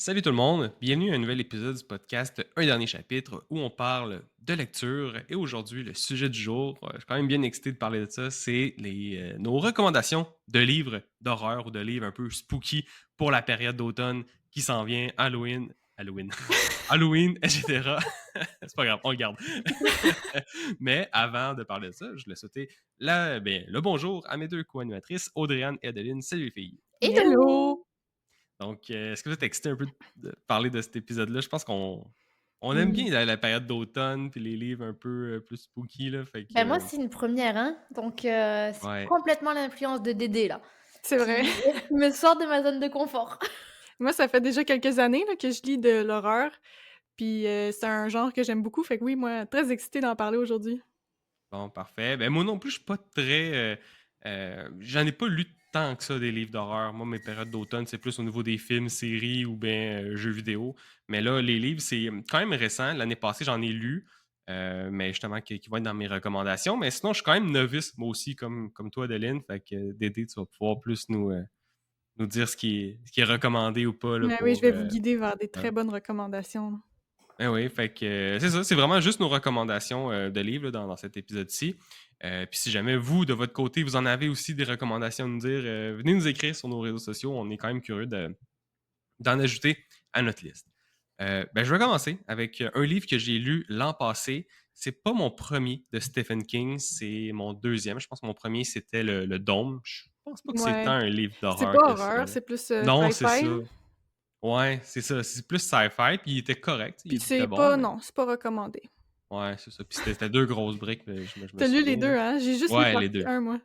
Salut tout le monde, bienvenue à un nouvel épisode du podcast Un dernier chapitre où on parle de lecture et aujourd'hui le sujet du jour, je suis quand même bien excité de parler de ça, c'est nos recommandations de livres d'horreur ou de livres un peu spooky pour la période d'automne qui s'en vient, Halloween, etc. C'est pas grave, on le garde. Mais avant de parler de ça, je voulais souhaiter le bonjour à mes deux co-animatrices, Audrey-Anne et Adeline. Salut les filles! Hello! Hello! Donc, est-ce que vous êtes excité un peu de parler de cet épisode-là? Je pense qu'on aime bien Oui. la période d'automne puis les livres un peu plus spooky, là. Fait que, Ben moi, c'est une première, hein, donc c'est ouais. complètement l'influence de Dédé, là, C'est vrai. qui me sort de ma zone de confort. Moi, ça fait déjà quelques années là, que je lis de l'horreur, puis c'est un genre que j'aime beaucoup, fait que oui, moi, très excitée d'en parler aujourd'hui. Bon, parfait. Ben, moi non plus, je suis pas très. J'en ai pas lu tant que ça des livres d'horreur. Moi, mes périodes d'automne, c'est plus au niveau des films, séries ou bien jeux vidéo. Mais là, les livres, c'est quand même récent. L'année passée, j'en ai lu, mais justement, qui vont être dans mes recommandations. Mais sinon, je suis quand même novice, moi aussi, comme toi, Adeline. Fait que Dédé, tu vas pouvoir plus nous dire ce qui est recommandé ou pas là, Mais oui, je pour. vais vous guider vers des Ouais. très bonnes recommandations, là. Ben oui, fait que c'est ça, c'est vraiment juste nos recommandations de livres là, dans cet épisode-ci. Puis si jamais vous, de votre côté, vous en avez aussi des recommandations à nous dire, venez nous écrire sur nos réseaux sociaux. On est quand même curieux d'en ajouter à notre liste. Je vais commencer avec un livre que j'ai lu l'an passé. C'est pas mon premier de Stephen King, c'est mon deuxième. Je pense que mon premier, c'était le Dôme. Je pense pas que c'est tant Ouais. un livre C'est d'horreur pas que ça. horreur, c'est plus Non, c'est sci-fi, ça. là. Ouais, c'est ça. C'est plus sci-fi, puis il était correct. Puis Il était c'est bon, pas mais non, c'est pas recommandé. ouais, c'est ça. Puis c'était deux grosses briques, mais je me Tu lu les souviens, là. 2, hein? J'ai juste lu Ouais, les partie deux. 1, moi.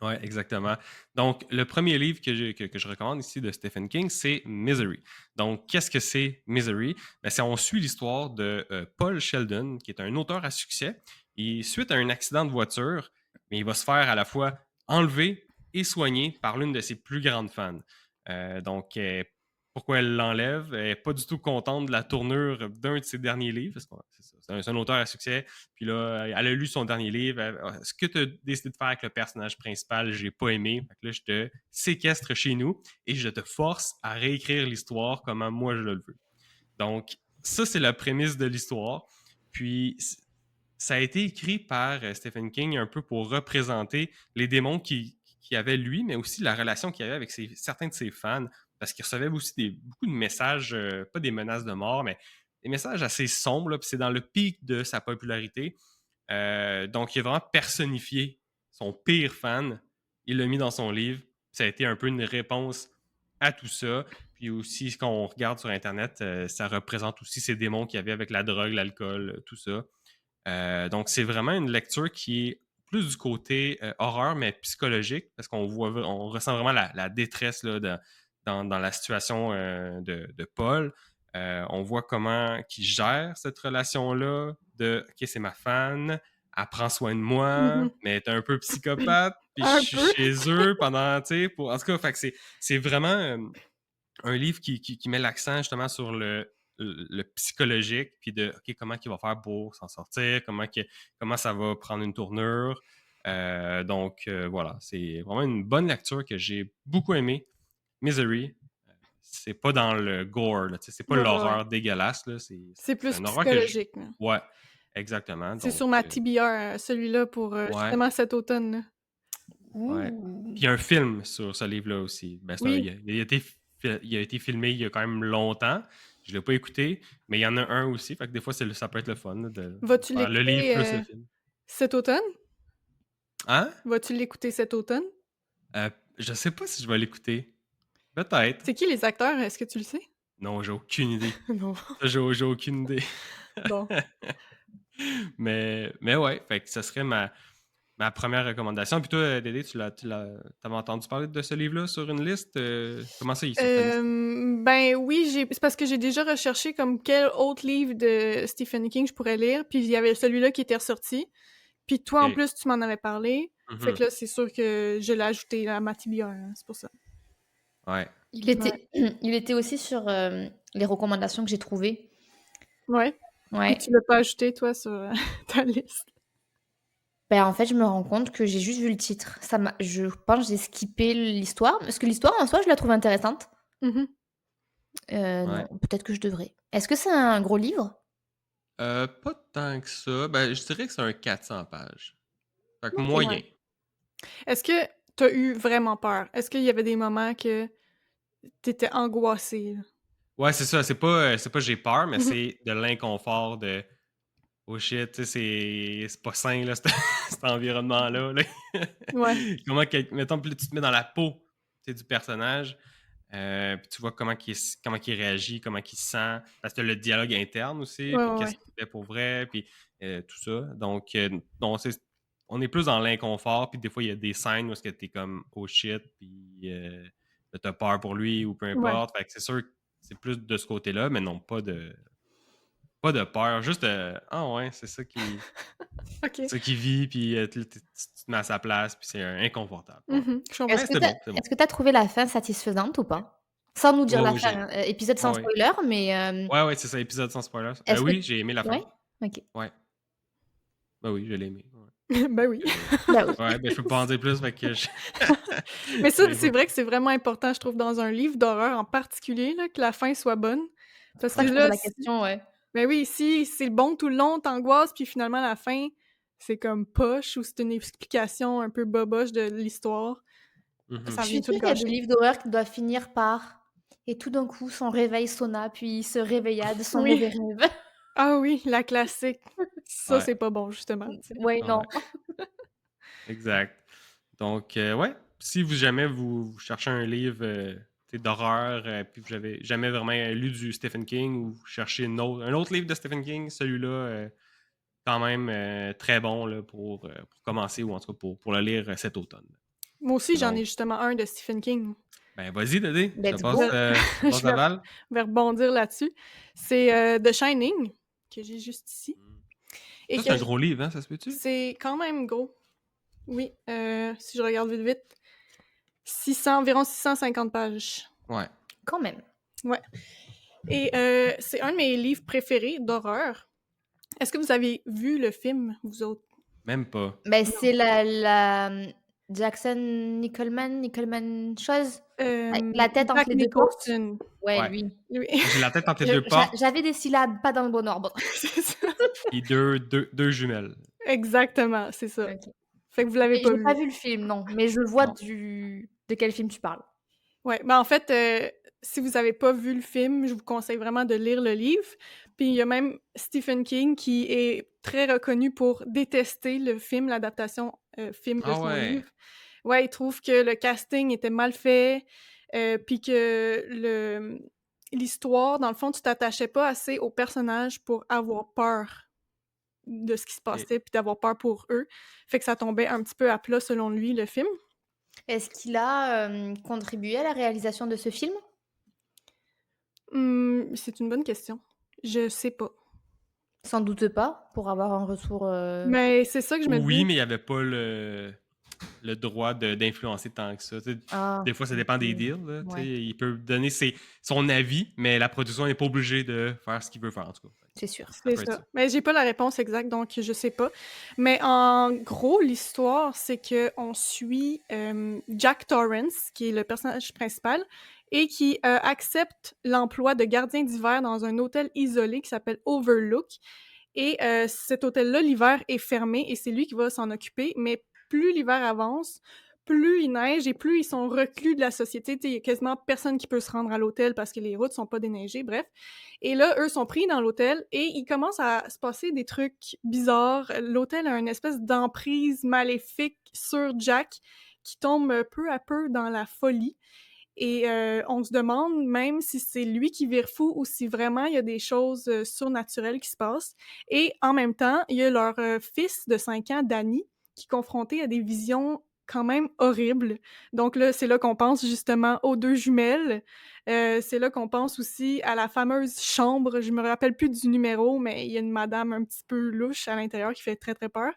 Ouais, exactement. Donc, le premier livre que je recommande ici de Stephen King, c'est Misery. Donc, qu'est-ce que c'est Misery? On suit l'histoire de Paul Sheldon, qui est un auteur à succès. Et suite à un accident de voiture, mais il va se faire à la fois enlever et soigner par l'une de ses plus grandes fans. Donc, pourquoi elle l'enlève? Elle n'est pas du tout contente de la tournure d'un de ses derniers livres. Parce que, c'est un auteur à succès. Puis là, elle a lu son dernier livre. Ce que tu as décidé de faire avec le personnage principal, j'ai pas aimé. Fait que là, je te séquestre chez nous et je te force à réécrire l'histoire comme moi je le veux. Donc, ça, c'est la prémisse de l'histoire. Puis, ça a été écrit par Stephen King un peu pour représenter les démons qu'il avait lui, mais aussi la relation qu'il avait avec certains de ses fans, parce qu'il recevait aussi beaucoup de messages, pas des menaces de mort, mais des messages assez sombres, là, puis c'est dans le pic de sa popularité. Donc, il a vraiment personnifié son pire fan, il l'a mis dans son livre, ça a été un peu une réponse à tout ça. Puis aussi, quand on regarde sur Internet, ça représente aussi ces démons qu'il y avait avec la drogue, l'alcool, tout ça. Donc, c'est vraiment une lecture qui est plus du côté horreur, mais psychologique, parce on ressent vraiment la détresse là, dans la situation de Paul. On voit comment il gère cette relation-là de OK, c'est ma fan, elle prend soin de moi, Mmh. mais elle est un peu psychopathe, puis je Un suis peu. chez eux pendant, tu sais, en tout cas, fait que c'est vraiment un livre qui met l'accent justement sur le psychologique, puis de OK, comment il va faire pour s'en sortir, comment ça va prendre une tournure. Donc, voilà, c'est vraiment une bonne lecture que j'ai beaucoup aimée. Misery, c'est pas dans le gore, là, c'est pas Ouais, ouais, ouais. l'horreur dégueulasse, là, C'est c'est plus un horreur que je. psychologique, là. Ouais, exactement. C'est Donc, sur ma TBR, celui-là pour, ouais, justement cet automne, là. ouais. Ouh! Puis il y a un film sur ce livre-là aussi. Oui. Il a été filmé il y a quand même longtemps. Je ne l'ai pas écouté, mais il y en a un aussi. Fait que des fois, ça peut être le fun là, de Vas-tu faire le livre l'écouter, plus le film. cet automne? Hein? Vas-tu l'écouter cet automne? Je sais pas si je vais l'écouter. Peut-être. C'est qui les acteurs? Est-ce que tu le sais? Non, j'ai aucune idée. Non. Ça, j'ai aucune idée. Bon. Mais ouais, fait que ça serait ma première recommandation. Puis toi, Dédé, t'avais entendu parler de ce livre-là sur une liste? Comment ça, il est sur ta liste? Ben oui, c'est parce que j'ai déjà recherché comme quel autre livre de Stephen King je pourrais lire, puis il y avait celui-là qui était ressorti. Puis toi, en OK. plus, tu m'en avais parlé. Fait Mhm. que là, c'est sûr que je l'ai ajouté à ma TBR, hein, c'est pour ça. Ouais. Il Ouais. était il était aussi sur, les recommandations que j'ai trouvées. Ouais. Pourquoi Ouais. tu l'as pas ajouté, toi, sur, ta liste? Ben, en fait, je me rends compte que j'ai juste vu le titre. Je pense que j'ai skippé l'histoire, parce que l'histoire en soi, je la trouve intéressante. Mmh. Ouais. Non, peut-être que je devrais. Est-ce que c'est un gros livre? Pas tant que ça. Ben, je dirais que c'est un 400 pages. Fait que OK. Ouais. moyen. Est-ce que t'as eu vraiment peur? Est-ce qu'il y avait des moments que t'étais angoissée, là? Ouais, c'est ça. C'est pas j'ai peur, mais Mmh. c'est de l'inconfort de oh shit, tu sais, c'est pas sain, là, cet, cet environnement-là. Là. Ouais, Comment, mettons, puis là, tu te mets dans la peau tu sais, du personnage, puis tu vois comment il réagit, comment il se sent. Parce que le dialogue interne aussi, ouais, puis ouais, qu'est-ce ouais. qu'il fait pour vrai, puis tout ça. Donc on est plus dans l'inconfort, puis des fois, il y a des scènes où tu es comme oh shit, puis tu as peur pour lui ou peu Ouais. importe. Fait que c'est sûr que c'est plus de ce côté-là, mais non, pas de peur, juste ah ouais, OK. c'est ça qui vit, puis tu te mets à sa place, puis c'est inconfortable. Ouais. Je comprends. Est-ce Mais que c'était tu bon, c'est bon. est-ce que tu trouvé la fin satisfaisante ou pas? Sans nous dire Ouais, la oui, fin, hein, épisode ouais, sans ouais. spoiler, mais, Ouais, ouais, c'est ça, épisode sans spoiler. est-ce que Oui, j'ai aimé la fin. ouais? OK. Ouais. Ben oui, je l'ai aimé. Ouais. Ben oui. Bah, oui. Ouais, ben je peux pas en dire plus, fait que je... Mais je ça, l'ai c'est pas. vrai que c'est vraiment important, je trouve, dans un livre d'horreur en particulier, là, que la fin soit bonne. C'est Parce pour ça que que je posais là, la si question, ouais. ben oui, si c'est bon tout le long, t'angoisses, puis finalement, à la fin, c'est comme poche ou c'est une explication un peu boboche de l'histoire, Mhm. ça Je vient suis tout sûre qu'il y a des gâcher. livres d'horreur qui doivent finir par «Et tout d'un coup, son réveil sonna, puis il se réveilla de son Oui. mauvais rêve». Ah oui, la classique. Ça, Ouais, c'est pas bon, justement, tu sais. Ouais, ouais, non. exact. Donc, ouais, si vous jamais vous cherchez un livre tu sais, d'horreur, puis vous avez jamais vraiment lu du Stephen King ou vous cherchez un autre livre de Stephen King, celui-là, quand même très bon là, pour commencer ou en tout cas pour le lire cet automne. Moi aussi, j'en ai Donc, justement un de Stephen King. ben vas-y, Dédé, Let's go. je te passe Je la balle. vais rebondir là-dessus. C'est, The Shining, que j'ai juste ici et Ça, que c'est un j gros livre, hein, ça se peut-tu? c'est quand même gros. Oui, si je regarde vite, vite, 600 environ 650 pages. Ouais, Quand même. Ouais. Et c'est un de mes livres préférés d'horreur. Est-ce que vous avez vu le film, vous autres? même pas. Mais Non. c'est Jackson Nicholman chose? Avec la tête entre Jack les 2 portes? Nicholson. Ouais, Ouais. lui. Oui. J'ai la tête entre les Je deux portes, j'avais des syllabes pas dans le bon ordre. C'est ça. puis deux jumelles. Exactement, c'est ça. OK. Fait que vous l'avez Mais pas j'ai pas vu. vu le film, non, mais je vois Non. de quel film tu parles. Ouais, ben, en fait, si vous avez pas vu le film, je vous conseille vraiment de lire le livre. Puis il y a même Stephen King qui est très reconnu pour détester le film, l'adaptation, film de Ah son ouais. livre. Ouais, il trouve que le casting était mal fait, puis que l'histoire, dans le fond, tu t'attachais pas assez aux personnages pour avoir peur de ce qui se Et passait, puis d'avoir peur pour eux. Fait que ça tombait un petit peu à plat, selon lui, le film. Est-ce qu'il a, contribué à la réalisation de ce film? C'est une bonne question. Je sais pas. Sans doute pas, pour avoir un retour, Mais c'est ça que je me oui, dis. mais il n'y avait pas le droit d'influencer tant que ça. Tu sais, ah, des fois, ça dépend des OK. deals. Là, tu sais, Ouais, il peut donner son avis, mais la production n'est pas obligée de faire ce qu'il veut faire, en tout cas. c'est sûr. Ça C'est peut être ça. ça. Mais j'ai pas la réponse exacte, donc je sais pas. Mais en gros, l'histoire, c'est qu'on suit Jack Torrance, qui est le personnage principal, et qui accepte l'emploi de gardien d'hiver dans un hôtel isolé qui s'appelle Overlook. Et cet hôtel-là, l'hiver, est fermé et c'est lui qui va s'en occuper. Mais plus l'hiver avance, plus il neige et plus ils sont reclus de la société. Il y a quasiment personne qui peut se rendre à l'hôtel parce que les routes sont pas déneigées, bref. Et là, eux sont pris dans l'hôtel et il commence à se passer des trucs bizarres. L'hôtel a une espèce d'emprise maléfique sur Jack qui tombe peu à peu dans la folie. Et on se demande même si c'est lui qui vire fou ou si vraiment il y a des choses surnaturelles qui se passent. Et en même temps, il y a leur fils de 5 ans, Danny, qui est confronté à des visions quand même horribles. Donc là, c'est là qu'on pense justement aux deux jumelles. C'est là qu'on pense aussi à la fameuse chambre. Je me rappelle plus du numéro, mais il y a une madame un petit peu louche à l'intérieur qui fait très, très peur.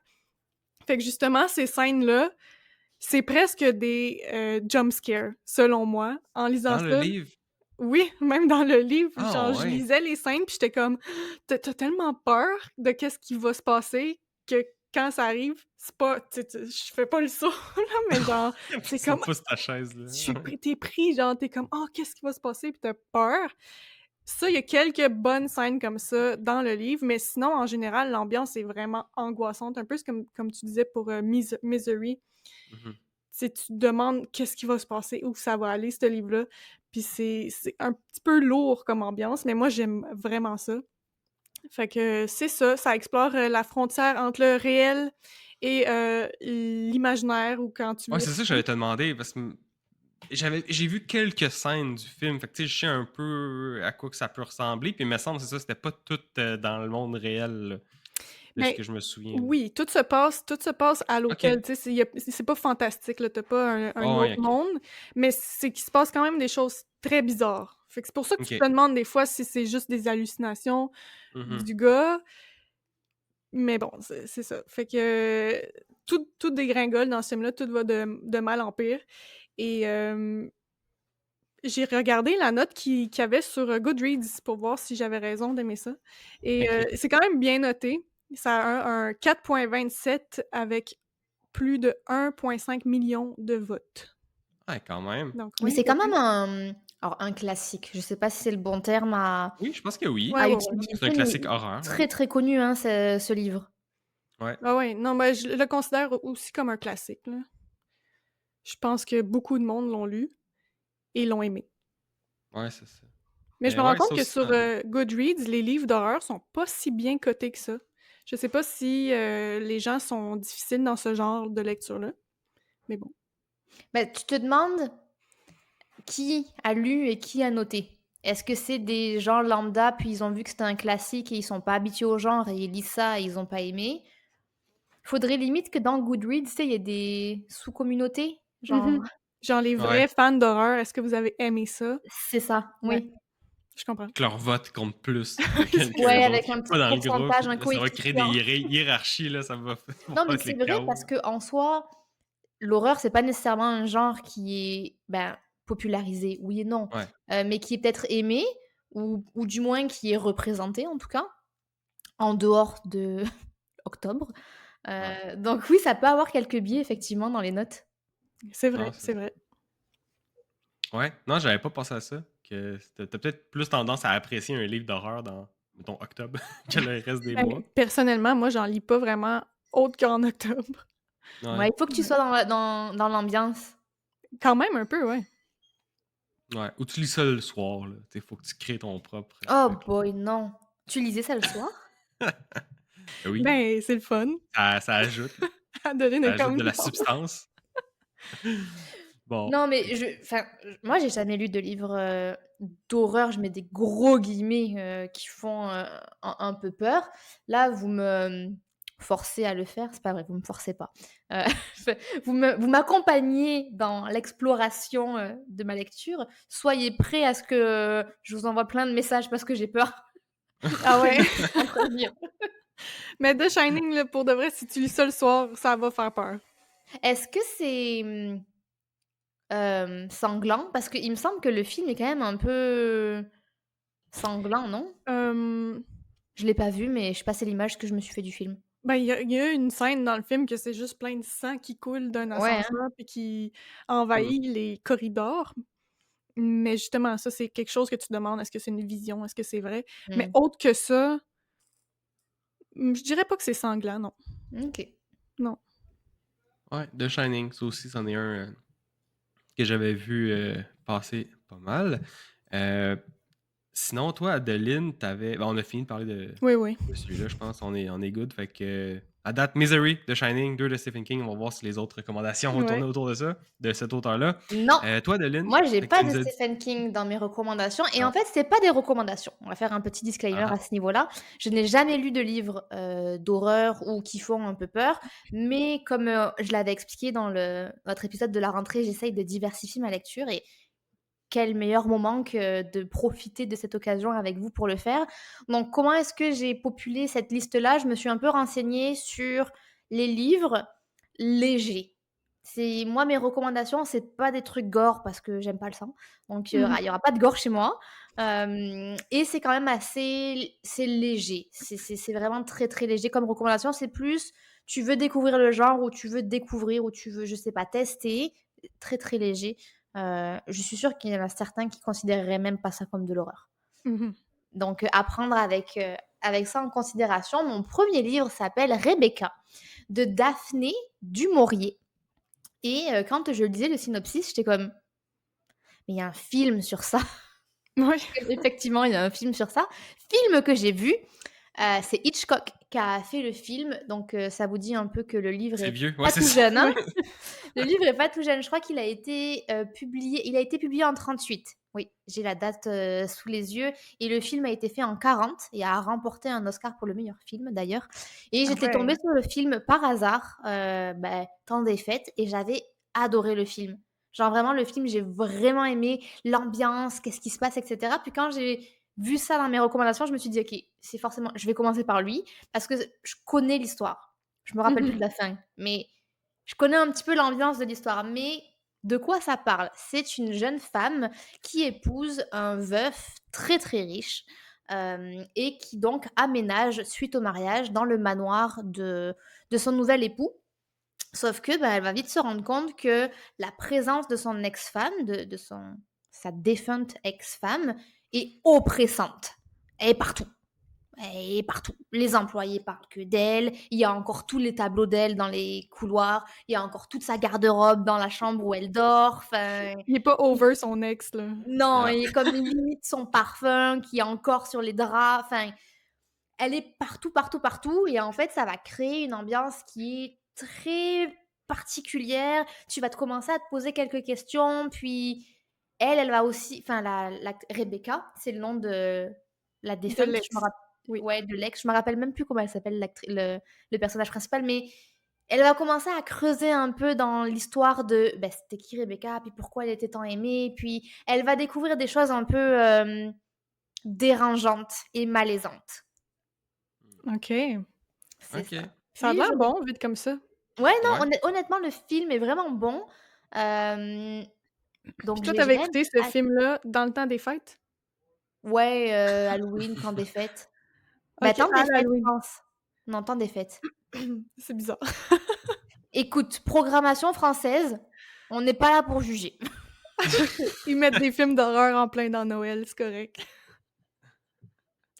Fait que justement, ces scènes-là, c'est presque des jump scares, selon moi. En lisant Dans le ça, livre, oui, même dans le livre, ah genre, je ouais. lisais les scènes, puis j'étais comme, t'as tellement peur de qu'est-ce qui va se passer que quand ça arrive, c'est pas, je fais pas le saut, là, mais genre, c'est Ça comme, pousse ta chaise, là. t'es pris, genre, t'es comme, oh, qu'est-ce qui va se passer, puis t'as peur. Ça, il y a quelques bonnes scènes comme ça dans le livre, mais sinon, en général, l'ambiance est vraiment angoissante, un peu comme tu disais pour Misery. Mhm. Tu te demandes qu'est-ce qui va se passer, où ça va aller, ce livre-là. Puis c'est un petit peu lourd comme ambiance, mais moi, j'aime vraiment ça. Fait que c'est ça, ça explore la frontière entre le réel et l'imaginaire, ou quand tu Ouais, veux. c'est ça que j'allais te demander, parce que j'ai vu quelques scènes du film, fait que tu sais, je sais un peu à quoi que ça peut ressembler, puis il me semble, c'est ça, c'était pas tout dans le monde réel, là, de ce Mais que je me souviens. oui, tout se passe à Ok. l'hôtel, tu sais, c'est pas fantastique, là, t'as pas un Oh, ouais, autre ok. monde, mais c'est qu'il se passe quand même des choses très bizarres. Fait que c'est pour ça que tu Ok. te demandes des fois si c'est juste des hallucinations Mhm. du gars, mais bon, c'est ça. Fait que tout dégringole dans ce film-là, tout va de mal en pire. Et j'ai regardé la note qu'il y avait sur Goodreads pour voir si j'avais raison d'aimer ça. Et Ok. c'est quand même bien noté. Ça a un 4,27 avec plus de 1,5 million de votes. Ouais, quand même. Donc Mais oui, c'est il y a quand même plus. alors un classique. Je sais pas si c'est le bon terme Oui, je pense que oui. Ouais, à ouais, ouais. Je pense que c'est un utiliser, mais classique horreur, très, oui. très connu, hein, ce livre. Ouais. Ah ouais, non, mais je le considère aussi comme un classique, là. Je pense que beaucoup de monde l'ont lu et l'ont aimé. Ouais, c'est ça. Mais je Mais me rends ouais, compte ça que aussi, sur Goodreads, les livres d'horreur sont pas si bien cotés que ça. Je sais pas si les gens sont difficiles dans ce genre de lecture-là, mais bon. Bah, tu te demandes qui a lu et qui a noté. Est-ce que c'est des gens lambda, puis ils ont vu que c'était un classique et ils sont pas habitués au genre et ils lisent ça et ils ont pas aimé? Faudrait limite que dans Goodreads, tu sais, il y ait des sous-communautés. Genre, Mhm. Genre les ouais. vrais fans d'horreur, est-ce que vous avez aimé ça? c'est ça, Ouais, oui. je comprends. Que leur vote compte plus que quelqu'un Ouais, d'autre avec qui un est petit pas dans le groupe. pourcentage, un Là, ça va créer des coefficient. hiérarchies, là, ça va, ça Non, va mais être le c'est vrai chaos. parce que en soi, l'horreur, c'est pas nécessairement un genre qui est, ben, popularisé, oui et non, Ouais. mais qui est peut-être aimé ou du moins qui est représenté en tout cas, en dehors de octobre. Ouais. Donc oui, ça peut avoir quelques biais effectivement dans les notes. C'est Non, vrai, c'est c'est ça. vrai. Ouais. Non, j'avais pas pensé à ça. Que t'as peut-être plus tendance à apprécier un livre d'horreur dans, mettons, octobre que le reste des Ben, mois. personnellement, moi, j'en lis pas vraiment autre qu'en octobre. Ouais. Ouais, il faut que tu sois dans l'ambiance. Quand même un peu, ouais. Ouais. Ou tu lis ça le soir, là. Il faut que tu crées ton propre Oh truc, boy, non. Tu lisais ça le soir? là. Ben oui. Ben, c'est le fun. Ça ajoute, là. Adeline Ça est ajoute comme de la non. substance. Bon. Non, mais moi, j'ai jamais lu de livre, d'horreur, je mets des gros guillemets, qui font, un peu peur. Là, vous me, forcez à le faire, c'est pas vrai, vous me forcez pas. Heu, vous m'accompagnez dans l'exploration, de ma lecture. Soyez prêts à ce que je vous envoie plein de messages parce que j'ai peur. Ah ouais. Sans prévenir. Mais The Shining, là, pour de vrai, si tu lis ça le soir, ça va faire peur. Est-ce que c'est, sanglant? Parce qu'il me semble que le film est quand même un peu sanglant, non? Hem, Je l'ai pas vu, mais je sais pas, c'est l'image que je me suis fait du film. ben, il y a une scène dans le film que c'est juste plein de sang qui coule d'un Ouais, hein? ascenseur puis qui Hmm. envahit les corridors. Mais justement, ça, c'est quelque chose que tu te demandes, est-ce que c'est une vision? Est-ce que c'est vrai? Mais Mmh. autre que ça, je dirais pas que c'est sanglant, non. OK. Non. Ouais, The Shining, ça aussi, c'en est un que j'avais vu passer pas mal. Euh, Sinon, toi, Adeline, t'avais. On a fini de parler Oui, oui. de celui-là, je pense. On est good. Fait que. À date, Misery, The Shining, 2 de Stephen King. On va voir si les autres recommandations vont Ouais. tourner autour de ça, de cet auteur-là. Non, Toi, Adeline, moi j'ai fait que tu pas de nous as dit. Stephen King dans mes recommandations et en Non. fait, c'est pas des recommandations. On va faire un petit disclaimer Ah, à ce niveau-là. Je n'ai jamais lu de livres, d'horreur ou qui font un peu peur, mais comme, je l'avais expliqué dans notre épisode de la rentrée, j'essaye de diversifier ma lecture et quel meilleur moment que de profiter de cette occasion avec vous pour le faire. Donc, comment est-ce que j'ai populé cette liste-là? Je me suis un peu renseignée sur les livres légers. C'est moi, mes recommandations, c'est pas des trucs gore parce que j'aime pas le sang. Donc, Mmh. il y aura pas de gore chez moi. Et c'est quand même assez, c'est léger. C'est vraiment très très léger comme recommandation. C'est plus tu veux découvrir le genre ou tu veux découvrir ou tu veux, je sais pas, tester, très, très léger. Je suis sûre qu'il y en a certains qui considéreraient même pas ça comme de l'horreur. Mmh. Donc, à prendre avec ça en considération. Mon premier livre s'appelle Rebecca de Daphné du Maurier. Et quand je lisais le synopsis, j'étais comme, mais il y a un film sur ça. Ouais. Effectivement, il y a un film sur ça. Film que j'ai vu, c'est Hitchcock qui a fait le film. Donc, ça vous dit un peu que le livre C'est est vieux. Ouais, pas c'est tout ça. jeune, hein? Ouais. Le livre est pas tout jeune. Je crois qu'il a été publié en 38. Oui, j'ai la date sous les yeux. Et le film a été fait en 40 et a remporté un Oscar pour le meilleur film d'ailleurs. Et Ah j'étais ouais. tombée sur le film par hasard, temps des fêtes, et j'avais adoré le film. Genre vraiment, le film, j'ai vraiment aimé l'ambiance, qu'est-ce qui se passe, etc. Puis quand j'ai vu ça dans mes recommandations, je me suis dit, ok, c'est forcément, je vais commencer par lui parce que je connais l'histoire. Je me rappelle plus Mmh. de la fin, mais je connais un petit peu l'ambiance de l'histoire. Mais de quoi ça parle? C'est une jeune femme qui épouse un veuf très très riche et qui donc aménage suite au mariage dans le manoir de son nouvel époux. Sauf que, bah, elle va vite se rendre compte que la présence de son ex-femme, sa défunte ex-femme, est oppressante. Elle est partout. Elle est partout. Les employés parlent que d'elle. Il y a encore tous les tableaux d'elle dans les couloirs. Il y a encore toute sa garde-robe dans la chambre où elle dort. Enfin, Il est pas over son ex, là. non, Ah, il y a comme limite son parfum qui est encore sur les draps. Enfin, elle est partout, partout, partout. Et en fait, ça va créer une ambiance qui est très particulière. Tu vas te commencer à te poser quelques questions. Puis, elle va aussi. Enfin, Rebecca, c'est le nom de la De défunte. Je me l'ex. rappelle. Oui. Ouais, de l'ex. Je me rappelle même plus comment elle s'appelle, le personnage principal. Mais elle va commencer à creuser un peu dans l'histoire de ben, c'était qui Rebecca, puis pourquoi elle était tant aimée. Puis, elle va découvrir des choses un peu dérangeantes et malaisantes. OK. C'est OK. ça. Ça a Puis l'air je bon, vite comme ça. Ouais, non, Ouais. honnêtement, le film est vraiment bon. Hem, Puis donc toi, j'ai tu j'ai avais quand même écouté ce hâte. film-là dans le temps des fêtes? Ouais, Halloween, temps des fêtes. Bah, OK, temps à des fêtes, je l'Halloween. pense. Non, temps des fêtes. C'est bizarre. Écoute, programmation française, on n'est pas là pour juger. Ils mettent des films d'horreur en plein dans Noël, c'est correct.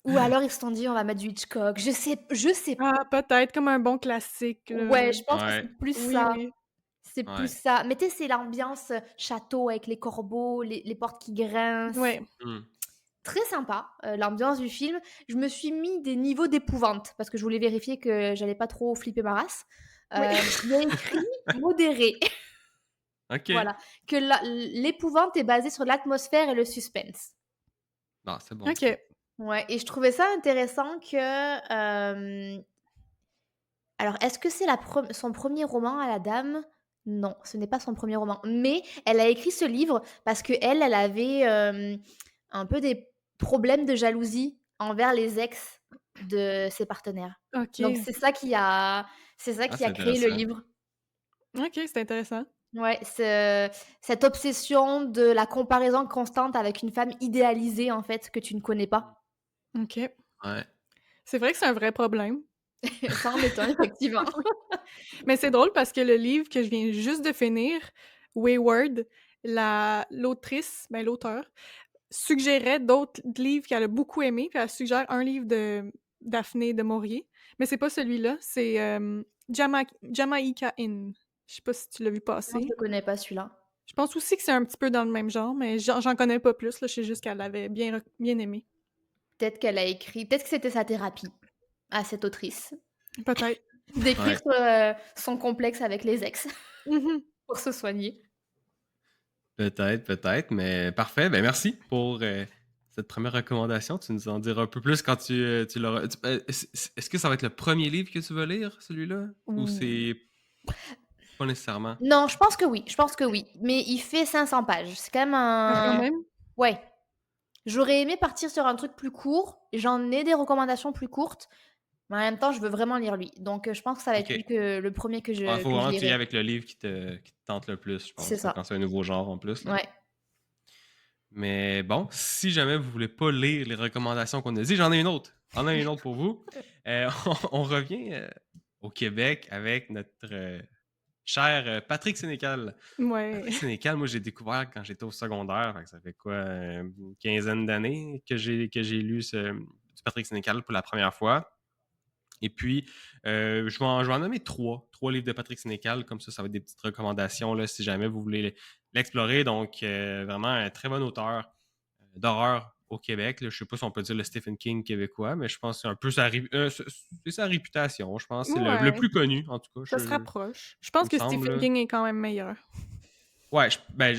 Ou alors ils se sont dit: «On va mettre du Hitchcock». Je sais Ah, peut-être, comme un bon classique, là. Ouais, je pense que Ouais. c'est plus Oui, ça. oui. C'est plus Ouais. ça. Mais tu sais, c'est l'ambiance, château avec les corbeaux, les portes qui grincent. Ouais. Mmh. Très sympa, l'ambiance du film. Je me suis mis des niveaux d'épouvante parce que je voulais vérifier que j'allais pas trop flipper ma race. Oui. Il y a écrit modéré. OK. Voilà, que l'épouvante est basée sur l'atmosphère et le suspense. Ah, c'est bon ça. OK. Ouais, et je trouvais ça intéressant que, alors est-ce que c'est son premier roman à la dame? Non, ce n'est pas son premier roman, mais elle a écrit ce livre parce qu'elle, elle avait, un peu des problèmes de jalousie envers les ex de ses partenaires. Donc OK. c'est ça Ah, qui c'est a créé le intéressant. livre. OK, c'est intéressant. Ouais, cette obsession de la comparaison constante avec une femme idéalisée, en fait, que tu ne connais Mmh. pas. OK. Ouais. C'est vrai que c'est un vrai problème. Ça en est un, effectivement. Oui. Mais c'est drôle parce que le livre que je viens juste de finir, Wayward, l'auteur, suggérait d'autres livres qu'elle a beaucoup aimés, puis elle suggère un livre de Daphné de Maurier, mais c'est pas celui-là, c'est, Jamaica Inn. Je sais pas si tu l'as vu Non, je passer. le connais pas celui-là. Je pense aussi que c'est un petit peu dans le même genre, mais j'en connais pas plus, là, je sais juste qu'elle l'avait bien aimé. Peut-être que c'était sa thérapie, à cette autrice, Peut-être. d'écrire Ouais. sur, son complexe avec les ex Mmh. pour se soigner. Peut-être, peut-être, mais parfait. Ben, merci pour, cette première recommandation. Tu nous en diras un peu plus quand tu l'auras est-ce que ça va être le premier livre que tu vas lire, celui-là? Ou Ou c'est pas nécessairement? non, je pense que oui, mais il fait 500 pages. C'est quand même Ah, quand un même? ouais. J'aurais aimé partir sur un truc plus court. J'en ai des recommandations plus courtes, mais en même temps, je veux vraiment lire lui. Donc, je pense que ça va être lui OK. que le premier que Ouais, je faut que je vraiment que tu y ailles lirai. avec le livre qui te tente le plus, je C'est pense, là, ça. quand c'est un nouveau genre en plus, là. Ouais. Mais bon, si jamais vous voulez pas lire les recommandations qu'on a dit, j'en ai une autre. J'en ai une autre pour vous. On revient, au Québec avec notre cher Patrick Sénécal. Ouais. Patrick Sénécal, moi, j'ai découvert quand j'étais au secondaire. Fait que ça fait quoi, une quinzaine d'années que j'ai lu du Patrick Sénécal pour la première fois. Et puis, je vais en nommer trois livres de Patrick Sénécal. Comme ça va être des petites recommandations là, si jamais vous voulez l'explorer. Donc, vraiment un très bon auteur d'horreur au Québec. Là. Je ne sais pas si on peut dire le Stephen King québécois, mais je pense que c'est un peu c'est sa réputation. Je pense que c'est le Ouais, plus connu, en tout cas, ça se rapproche. Je il pense me que semble. Stephen Là. King est quand même meilleur. Ouais,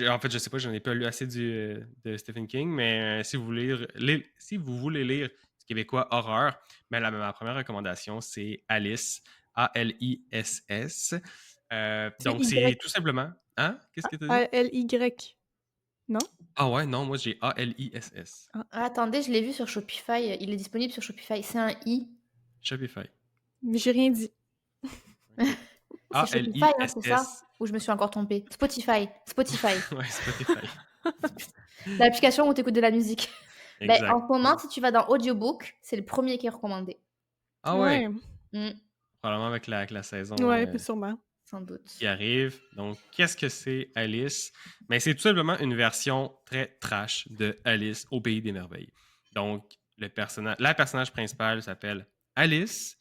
en fait, je sais pas, j'en ai pas lu assez de Stephen King, mais si vous voulez lire du québécois horreur, ben ma première recommandation, c'est Alice, Aliss. C'est Donc, Y. c'est tout simplement. Hein? Qu'est-ce que tu as dit? L-Y. Non? Ah ouais, non, moi j'ai Aliss. Ah. Ah, attendez, je l'ai vu sur Shopify. Il est disponible sur Shopify. C'est un i. Shopify. Mais j'ai rien dit. OK. C'est Shopify, hein, c'est ça? Aliss. Ou je me suis encore trompée? Spotify. Spotify. Ouais, Spotify. L'application où tu écoutes de la musique. Ben, en Exact. ce moment, si tu vas dans Audiobook, c'est le premier qui est recommandé. Ah Ouais. ouais, Mm, probablement avec la saison Ouais, sûrement. sans doute. qui arrive. Donc, qu'est-ce que c'est Alice? Mais c'est tout simplement une version très trash de Alice au Pays des Merveilles. Donc, la personnage principale s'appelle Alice.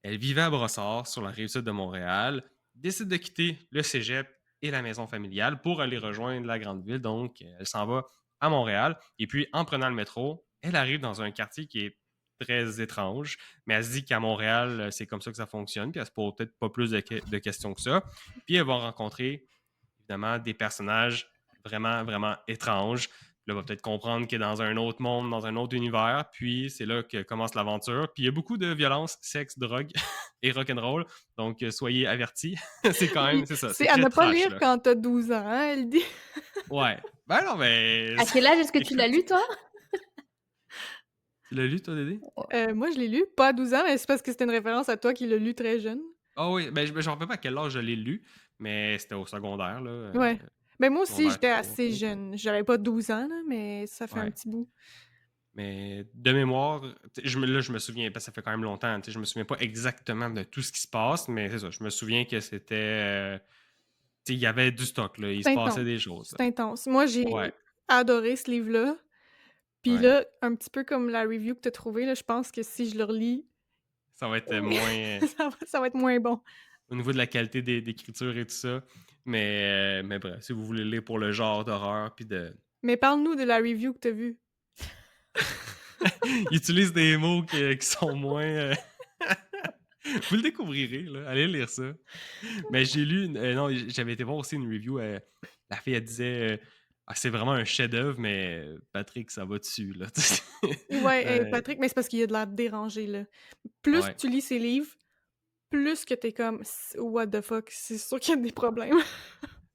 Elle vivait à Brossard, sur la rive sud de Montréal, décide de quitter le cégep et la maison familiale pour aller rejoindre la grande ville. Donc, elle s'en va à Montréal. Et puis, en prenant le métro, elle arrive dans un quartier qui est très étrange, mais elle se dit qu'à Montréal, c'est comme ça que ça fonctionne, puis elle se pose peut-être pas plus de questions que ça. Puis elle va rencontrer, évidemment, des personnages vraiment, vraiment étranges. Puis là, elle va peut-être comprendre qu'elle est dans un autre monde, dans un autre univers, puis c'est là que commence l'aventure. Puis il y a beaucoup de violence, sexe, drogue et rock'n'roll, donc soyez avertis. C'est ça, c'est C'est à très ne pas trash, lire là. quand t'as 12 ans, hein, elle dit. Ouais. Ben non, mais... À quel âge est-ce que tu l'as Écoute, lu, toi? tu l'as lu, toi, Dédé? Moi, je l'ai lu, pas à 12 ans, mais c'est parce que c'était une référence à toi qui l'as lu très jeune. Ah oui, ben je me rappelle pas à quel âge je l'ai lu, mais c'était au secondaire, là. Ouais. Ben moi aussi, Secondaire j'étais 3, assez peut-être. jeune. J'avais pas 12 ans, là, mais ça fait un Ouais. petit bout. Mais de mémoire, là, je me souviens, parce que ça fait quand même longtemps, je me souviens pas exactement de tout ce qui se passe, mais c'est ça, je me souviens que c'était. Il y avait du stock, là, il C'est se intense. passait des choses. Là. C'est intense. Moi, j'ai Ouais, adoré ce livre-là. Puis ouais. là, un petit peu comme la review que t'as trouvée, là, je pense que si je le relis, Ça va être moins. ça va être moins bon. Au niveau de la qualité d'écriture et tout ça. Mais bref, si vous voulez lire pour le genre d'horreur, puis de. Mais parle-nous de la review que t'as vue. Il utilise des mots qui sont moins. Vous le découvrirez, là. Allez lire ça. Mais j'ai lu. Non, j'avais été voir aussi une review. La fille, elle disait ah, c'est vraiment un chef-d'œuvre, mais Patrick, ça va dessus, là. Ouais, Euh, Patrick, mais c'est parce qu'il y a de l'air dérangé, là. Plus ouais, tu lis ses livres, plus que t'es comme what the fuck, c'est sûr qu'il y a des problèmes.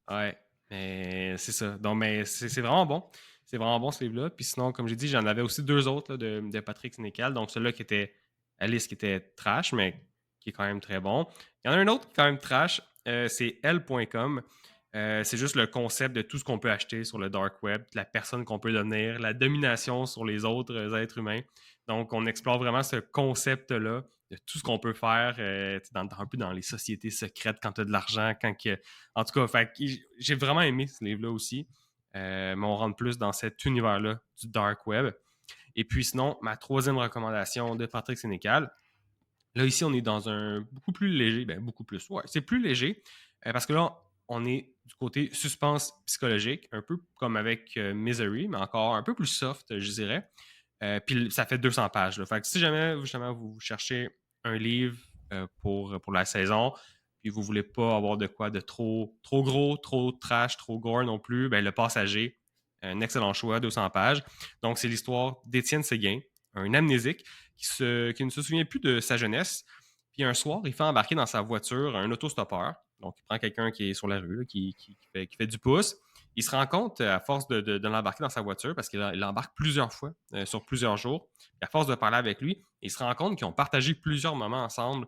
ouais. Mais c'est ça. Donc, mais c'est vraiment bon. C'est vraiment bon ce livre-là. Puis sinon, comme j'ai dit, j'en avais aussi deux autres là, de Patrick Sénécal. Donc, celui-là qui était Alice, qui était trash, mais qui est quand même très bon. Il y en a un autre qui est quand même trash. C'est L.com. C'est juste le concept de tout ce qu'on peut acheter sur le dark web, la personne qu'on peut devenir, la domination sur les autres êtres humains. Donc, on explore vraiment ce concept-là de tout ce qu'on peut faire un peu dans les sociétés secrètes quand tu as de l'argent, en tout cas, j'ai vraiment aimé ce livre-là aussi. Mais on rentre plus dans cet univers-là du dark web. Et puis sinon, ma troisième recommandation de Patrick Sénécal. Là, ici, on est dans un beaucoup plus léger. Ben, beaucoup plus. Ouais, c'est plus léger. Parce que là, on est du côté suspense psychologique, un peu comme avec Misery, mais encore un peu plus soft, je dirais. Puis ça fait 200 pages. Là. Fait que si jamais justement, vous cherchez un livre pour la saison, puis vous voulez pas avoir de quoi de trop gros, trop trash, trop gore non plus, ben, Le Passager, un excellent choix, 200 pages. Donc, c'est l'histoire d'Étienne Séguin, un amnésique qui ne se souvient plus de sa jeunesse. Puis un soir, il fait embarquer dans sa voiture un autostoppeur. Donc, il prend quelqu'un qui est sur la rue, là, qui fait du pouce. Il se rend compte, à force de l'embarquer dans sa voiture, parce qu'il l'embarque plusieurs fois, sur plusieurs jours, à force de parler avec lui, il se rend compte qu'ils ont partagé plusieurs moments ensemble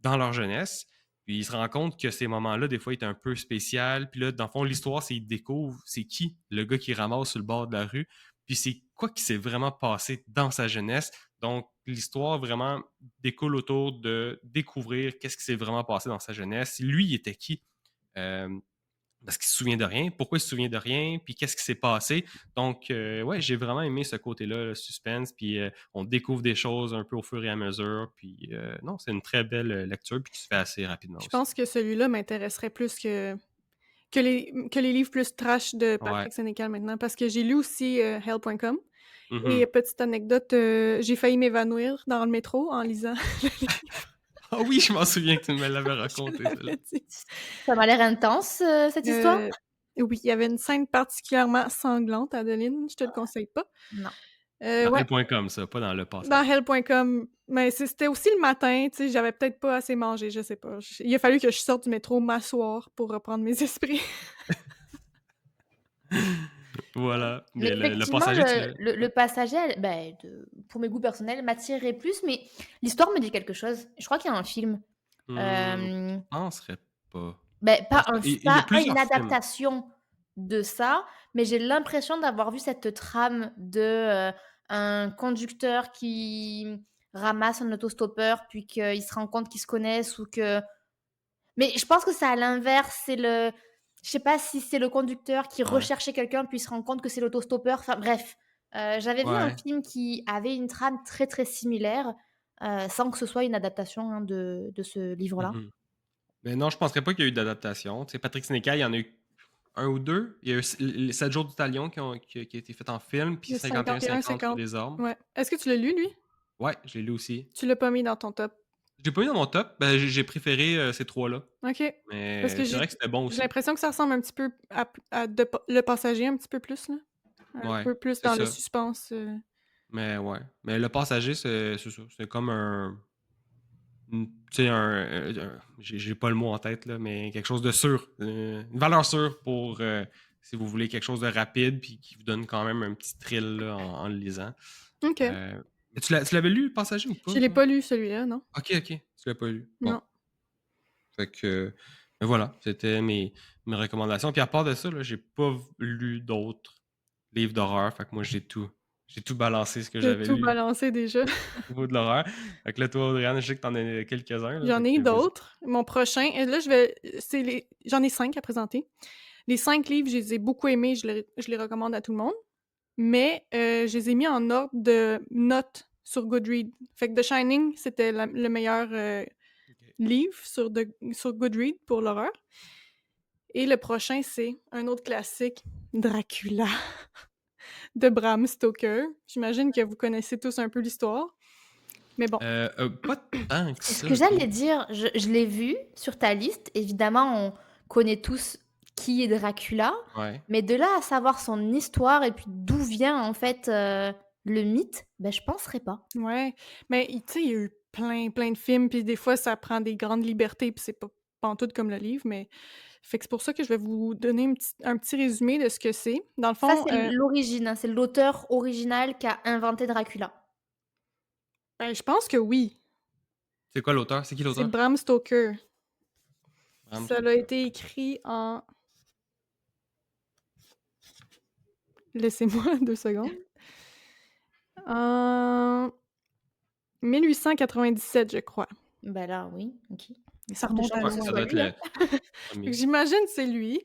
dans leur jeunesse. Puis il se rend compte que ces moments-là, des fois, étaient un peu spéciaux. Puis là, dans le fond, l'histoire, c'est qu'il découvre c'est qui le gars qui ramasse sur le bord de la rue. Puis c'est quoi qui s'est vraiment passé dans sa jeunesse. Donc, l'histoire vraiment découle autour de découvrir qu'est-ce qui s'est vraiment passé dans sa jeunesse. Lui, il était qui? Euh, Parce qu'il se souvient de rien. Pourquoi il se souvient de rien? Puis qu'est-ce qui s'est passé? Donc, ouais, j'ai vraiment aimé ce côté-là, le suspense. Puis on découvre des choses un peu au fur et à mesure. Puis non, c'est une très belle lecture puis qui se fait assez rapidement Je aussi. pense que celui-là m'intéresserait plus que les livres plus trash de Ouais. Patrick Sénécal maintenant, parce que j'ai lu aussi Hell.com. Et Mhm. petite anecdote, j'ai failli m'évanouir dans le métro en lisant le livre. Ah oui, je m'en souviens que tu me l'avais Je raconté, celle-là. l'avais dit. Ça m'a l'air intense, cette histoire. Oui, il y avait une scène particulièrement sanglante, Adeline, je te le conseille pas. Non. Dans Ouais, L.com, ça, pas dans le dans passager. Hell.com, mais c'était aussi le matin, tu sais, j'avais peut-être pas assez mangé, je sais pas. Il a fallu que je sorte du métro m'asseoir pour reprendre mes esprits. Voilà. Mais Mais le effectivement, passager, tu l'as. le passager, pour mes goûts personnels, m'attirerait plus, mais l'histoire me dit quelque chose. Je crois qu'il y a un film. Je Euh, penserais pas. Ben, Je pense pas. Il y a pas une plusieurs films. adaptation de ça, mais j'ai l'impression d'avoir vu cette trame de un conducteur qui ramasse un autostoppeur, puis qu'il se rend compte qu'ils se connaissent ou que. Mais je pense que c'est à l'inverse, c'est le. Je sais pas si c'est le conducteur qui Ouais. recherchait quelqu'un, puis il se rend compte que c'est l'autostoppeur. Enfin bref, j'avais vu un Ouais. film qui avait une trame très très similaire, sans que ce soit une adaptation hein, de ce livre-là. Mhm. Mais non, je penserais pas qu'il y a eu d'adaptation. Tu sais, Patrick Sénécal, il y en a eu un ou deux. Il y a eu 7 jours du Talion qui a été fait en film, puis Le 51-50 sur 51-50. les arbres. Ouais. Est-ce que tu l'as lu, lui? Ouais, je l'ai lu aussi. Tu l'as pas mis dans ton top. Je l'ai pas mis dans mon top. Ben, j'ai préféré ces trois-là. OK. Parce Mais que c'est vrai que c'était bon j'ai aussi. l'impression que ça ressemble un petit peu Le Passager, un petit peu plus, là. Un Ouais, peu plus c'est dans le ça. suspense. Mais ouais. Mais le passager, c'est ça. C'est comme un. Tu sais, j'ai pas le mot en tête, là, mais quelque chose de sûr. Une valeur sûre pour si vous voulez quelque chose de rapide puis qui vous donne quand même un petit thrill là, en le lisant. OK. Mais tu l'avais lu, le passager, ou pas, Je l'ai toi? pas lu, celui-là, non? Ok, tu l'as pas lu. Bon. Non. Fait que ben voilà, c'était mes recommandations. Puis à part de ça, là, j'ai pas lu d'autres livres d'horreur. Fait que moi, j'ai tout balancé ce que T'as j'avais tout lu balancé déjà. au niveau de l'horreur. Fait que là, toi, Audrey, je sais que t'en as quelques-uns, là. J'en Fait ai que vas-y. d'autres. Mon prochain, et là, j'en ai 5 à présenter. Les 5 livres, je les ai beaucoup aimés, je les recommande à tout le monde. Mais je les ai mis en ordre de notes sur Goodreads. Fait que The Shining, c'était le meilleur Ok. livre sur Goodreads pour l'horreur. Et le prochain, c'est un autre classique, Dracula, de Bram Stoker. J'imagine que vous connaissez tous un peu l'histoire. Mais bon, Pas tant que C'est ce ça, que je trouve. j'allais dire. Je l'ai vu sur ta liste. Évidemment, on connaît tous qui est Dracula, Ouais. mais de là à savoir son histoire et puis d'où vient en fait le mythe, ben je penserais pas. ouais. Mais tu sais, il y a eu plein de films, puis des fois, ça prend des grandes libertés, puis c'est pas pantoute comme le livre, mais fait que c'est pour ça que je vais vous donner un petit résumé de ce que c'est. Dans le Ça, fond, c'est l'origine, hein, c'est l'auteur original qui a inventé Dracula. ben, je pense que oui. C'est quoi l'auteur? C'est qui C'est l'auteur? Bram Stoker. Bram Ça a Stoker. été écrit en... Laissez-moi 2 secondes. En 1897, je crois. Ben là, oui, ok. Il y a Ça fortes remonte à chances Ouais, que ce loin. ça soit doit être lui, hein. le premier. J'imagine que c'est lui.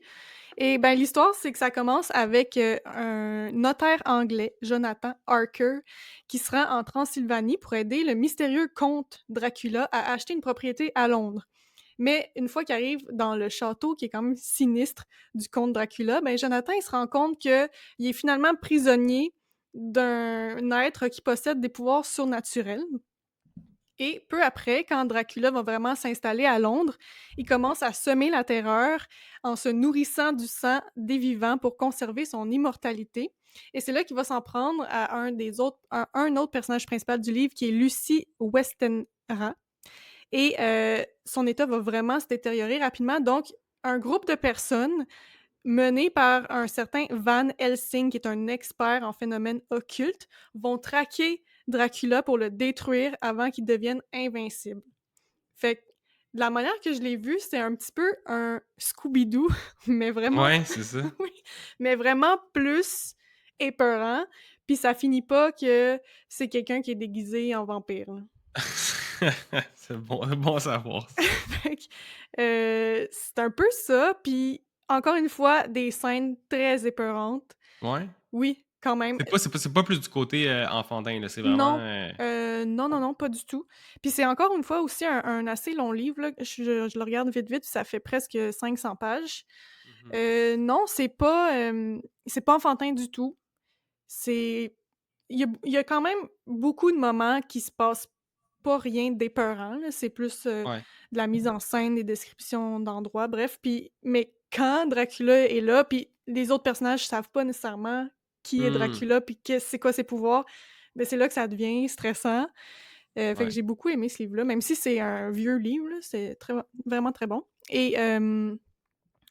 Et ben l'histoire, c'est que ça commence avec un notaire anglais, Jonathan Harker, qui se rend en Transylvanie pour aider le mystérieux comte Dracula à acheter une propriété à Londres. Mais une fois qu'il arrive dans le château, qui est quand même sinistre, du comte Dracula, ben Jonathan, il se rend compte qu'il est finalement prisonnier d'un être qui possède des pouvoirs surnaturels. Et peu après, quand Dracula va vraiment s'installer à Londres, il commence à semer la terreur en se nourrissant du sang des vivants pour conserver son immortalité. Et c'est là qu'il va s'en prendre à un autre personnage principal du livre qui est Lucy Westenra. Et son état va vraiment se détériorer rapidement. Donc, un groupe de personnes mené par un certain Van Helsing, qui est un expert en phénomènes occultes, vont traquer Dracula pour le détruire avant qu'il devienne invincible. Fait que, de la manière que je l'ai vu, c'est un petit peu un Scooby-Doo, mais vraiment Ouais, c'est ça. oui, mais vraiment plus épeurant. puis ça finit pas que c'est quelqu'un qui est déguisé en vampire, là. C'est bon à savoir ça. Fait que, c'est un peu ça, puis encore une fois, des scènes très épeurantes. Ouais? Oui, quand même. C'est pas plus du côté, enfantin, là, c'est vraiment, Non, non, non, non, pas du tout. Puis c'est encore une fois aussi un assez long livre, là. Je le regarde vite, vite, puis ça fait presque 500 pages. mmh Non, c'est pas enfantin du tout. C'est il y a quand même beaucoup de moments qui se passent pas rien d'épeurant, là. C'est plus, Ouais. de la mise en scène, des descriptions d'endroits, bref. Puis mais quand Dracula est là, puis les autres personnages savent pas nécessairement qui est Mmh. Dracula, puis c'est quoi ses pouvoirs, ben c'est là que ça devient stressant. Fait que Ouais. j'ai beaucoup aimé ce livre-là, même si c'est un vieux livre, là, c'est vraiment très bon. Et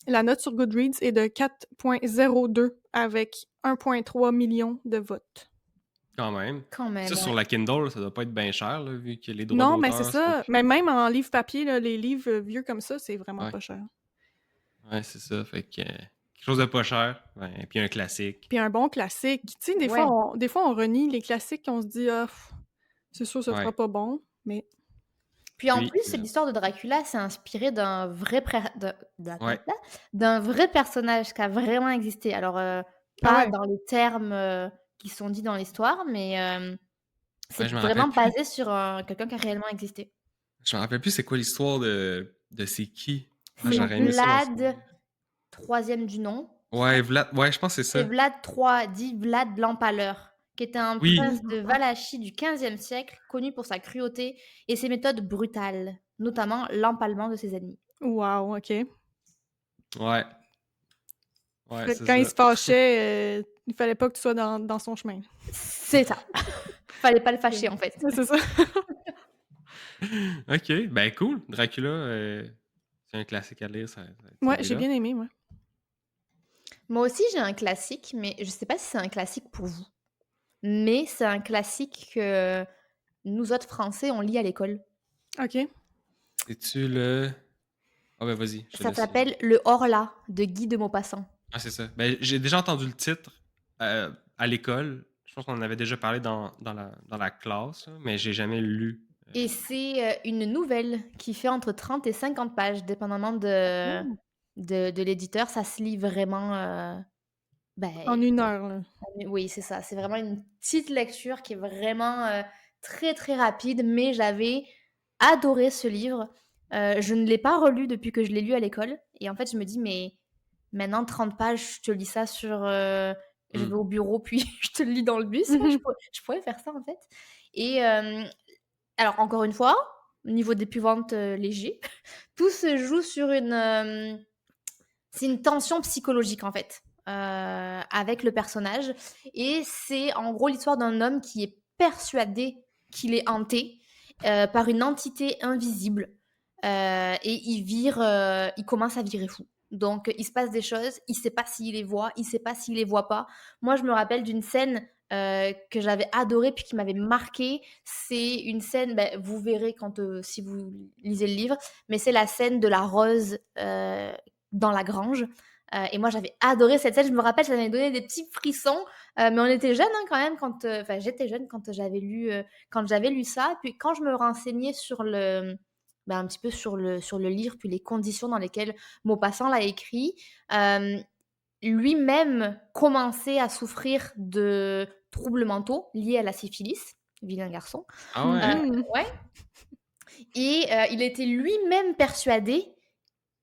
la note sur Goodreads est de 4,02 avec 1,3 million de votes. Quand même. Quand Ça, même, sur ouais. la Kindle, ça doit pas être bien cher, là, vu que les droits Non, mais c'est d'auteur sont ça. plus Mais même en livre papier, là, les livres vieux comme ça, c'est vraiment ouais, pas cher. ouais, c'est ça. Fait que, quelque chose de pas cher, ouais, puis un classique. Puis un bon classique. Tu sais, Ouais. des fois, on renie les classiques, on se dit: «Ah, c'est sûr, ça sera Ouais. pas bon», mais Puis en Puis, plus, l'histoire de Dracula, c'est inspiré d'un vrai ouais, d'un vrai personnage qui a vraiment existé. Alors, ah pas ouais. dans les termes, qui sont dits dans l'histoire, mais, ouais, c'est vraiment basé sur, quelqu'un qui a réellement existé. je me rappelle plus c'est quoi l'histoire de c'est qui? Ah, C'est j'aurais aimé ça m'en souvenir. Vlad, troisième du nom, je Ouais, crois. Vlad ouais, je pense que c'est C'est ça. Vlad III, dit Vlad Blanc-Pâleur, qui était un Oui, prince de Valachie du XVe siècle, connu pour sa cruauté et ses méthodes brutales, notamment l'empalement de ses ennemis. Wow, OK. ouais, ouais, Fait que c'est quand il ça. se fâchait, il fallait pas que tu sois dans son chemin. C'est ça. Fallait pas le Ouais. fâcher, en fait. Ouais, c'est ça. OK, ben cool. Dracula, c'est un classique à lire, Ouais, j'ai celui-là. bien aimé, moi. Moi aussi, j'ai un classique, mais je sais pas si c'est un classique pour vous. Mais c'est un classique que nous autres Français, on lit à l'école. OK. C'est-tu le ah ben vas-y, je te Ça laisse. s'appelle Le Horla de Guy de Maupassant. Ah, c'est ça. Ben, j'ai déjà entendu le titre, à l'école. Je pense qu'on en avait déjà parlé dans la classe, là, mais j'ai jamais lu. Et c'est, une nouvelle qui fait entre 30 et 50 pages, dépendamment de Oh! de l'éditeur. Ça se lit vraiment, beh, En 1 heure, là. oui, c'est ça. C'est vraiment une petite lecture qui est vraiment, très, très rapide, mais j'avais adoré ce livre. Je ne l'ai pas relu depuis que je l'ai lu à l'école et en fait, je me dis: «Mais maintenant 30 pages, je te lis ça sur, je vais Mmh. au bureau puis je te le lis dans le bus». Mmh. Je pourrais faire ça, en fait et alors encore une fois, niveau d'épouvante, léger, tout se joue sur c'est une tension psychologique en fait, avec le personnage et c'est en gros l'histoire d'un homme qui est persuadé qu'il est hanté, par une entité invisible, et il commence à virer fou. Donc il se passe des choses, il sait pas s'il les voit, il sait pas s'il les voit pas. Moi, je me rappelle d'une scène, que j'avais adorée puis qui m'avait marquée. C'est une scène, vous verrez quand, si vous lisez le livre, mais c'est la scène de la rose, dans la grange, et moi j'avais adoré cette scène. Je me rappelle, ça m'avait donné des petits frissons, mais on était jeunes, hein, quand même quand, enfin j'étais jeune quand j'avais lu ça. Puis quand je me renseignais sur un petit peu sur le livre, puis les conditions dans lesquelles Maupassant l'a écrit, hem, lui-même commençait à souffrir de troubles mentaux liés à la syphilis, vilain garçon, Ah Mmh ouais! mh. ouais et il était lui-même persuadé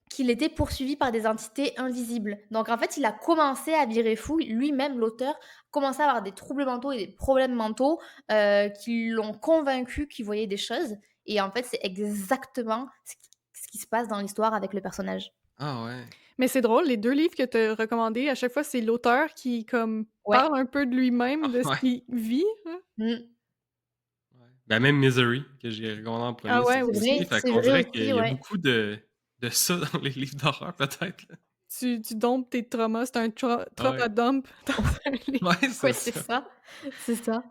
qu'il était poursuivi par des entités invisibles. Donc en fait, il a commencé à virer fou, lui-même, l'auteur, commençait à avoir des troubles mentaux et des problèmes mentaux, qui l'ont convaincu qu'il voyait des choses et en fait, c'est exactement ce qui se passe dans l'histoire avec le personnage. Ah ouais! Mais c'est drôle, les 2 livres que tu as recommandés, à chaque fois, c'est l'auteur qui, comme, Ouais. parle un peu de Ah lui-même, de ce ouais, qu'il vit, hein. Mmh. ouais. Ben, même Misery, que j'ai recommandé en Ah premier, c'est ouais, C'est aussi. aussi. vrai, Fait c'est qu'on vrai dirait aussi, qu'il y a ouais. beaucoup de ça dans les livres d'horreur, peut-être, là. Tu domptes tes traumas, c'est un Ouais. trauma dump dans un livre. Ouais, c'est Ouais, c'est ça. ça, c'est ça.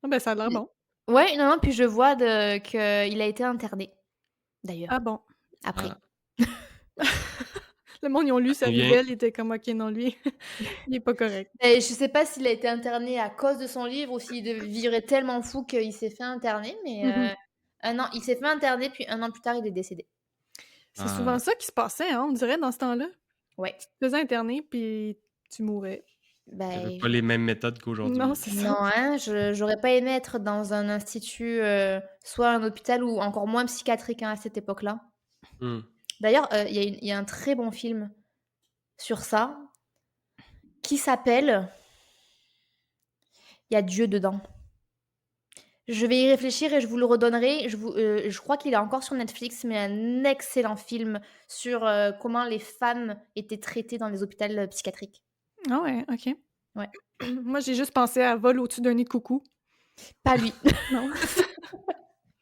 Ah ben, ça a l'air Puis bon. ouais, non, non, puis je vois qu'il a été interné, Ah d'ailleurs, bon. après. Ah. Le monde, ils ont lu sa Bien. nouvelle, ils étaient comme: «OK, non, lui, il est pas correct». Et je sais pas s'il a été interné à cause de son livre ou s'il vivrait tellement fou qu'il s'est fait interner, mais Mmh mh. 1 an il s'est fait interner, puis 1 an plus tard, il est décédé. C'est souvent Ah, ça qui se passait, hein, on dirait, dans ce temps-là. Ouais, Tu te faisais interner, puis tu mourais. il y avait beh, pas les mêmes méthodes Non, qu'aujourd'hui. c'est ça. non, hein, j'aurais pas aimé être dans un institut, soit un hôpital ou encore moins psychiatrique, hein, à cette époque-là. Mmh. D'ailleurs, il y a un très bon film sur ça qui s'appelle il y a Dieu dedans. Je vais y réfléchir et je vous le redonnerai. Je crois qu'il est encore sur Netflix, mais un excellent film sur, comment les femmes étaient traitées dans les hôpitaux, psychiatriques. Ah ouais, OK. Ouais. Moi, j'ai juste pensé à Vol au-dessus d'un nid de coucou. Pas lui. Non?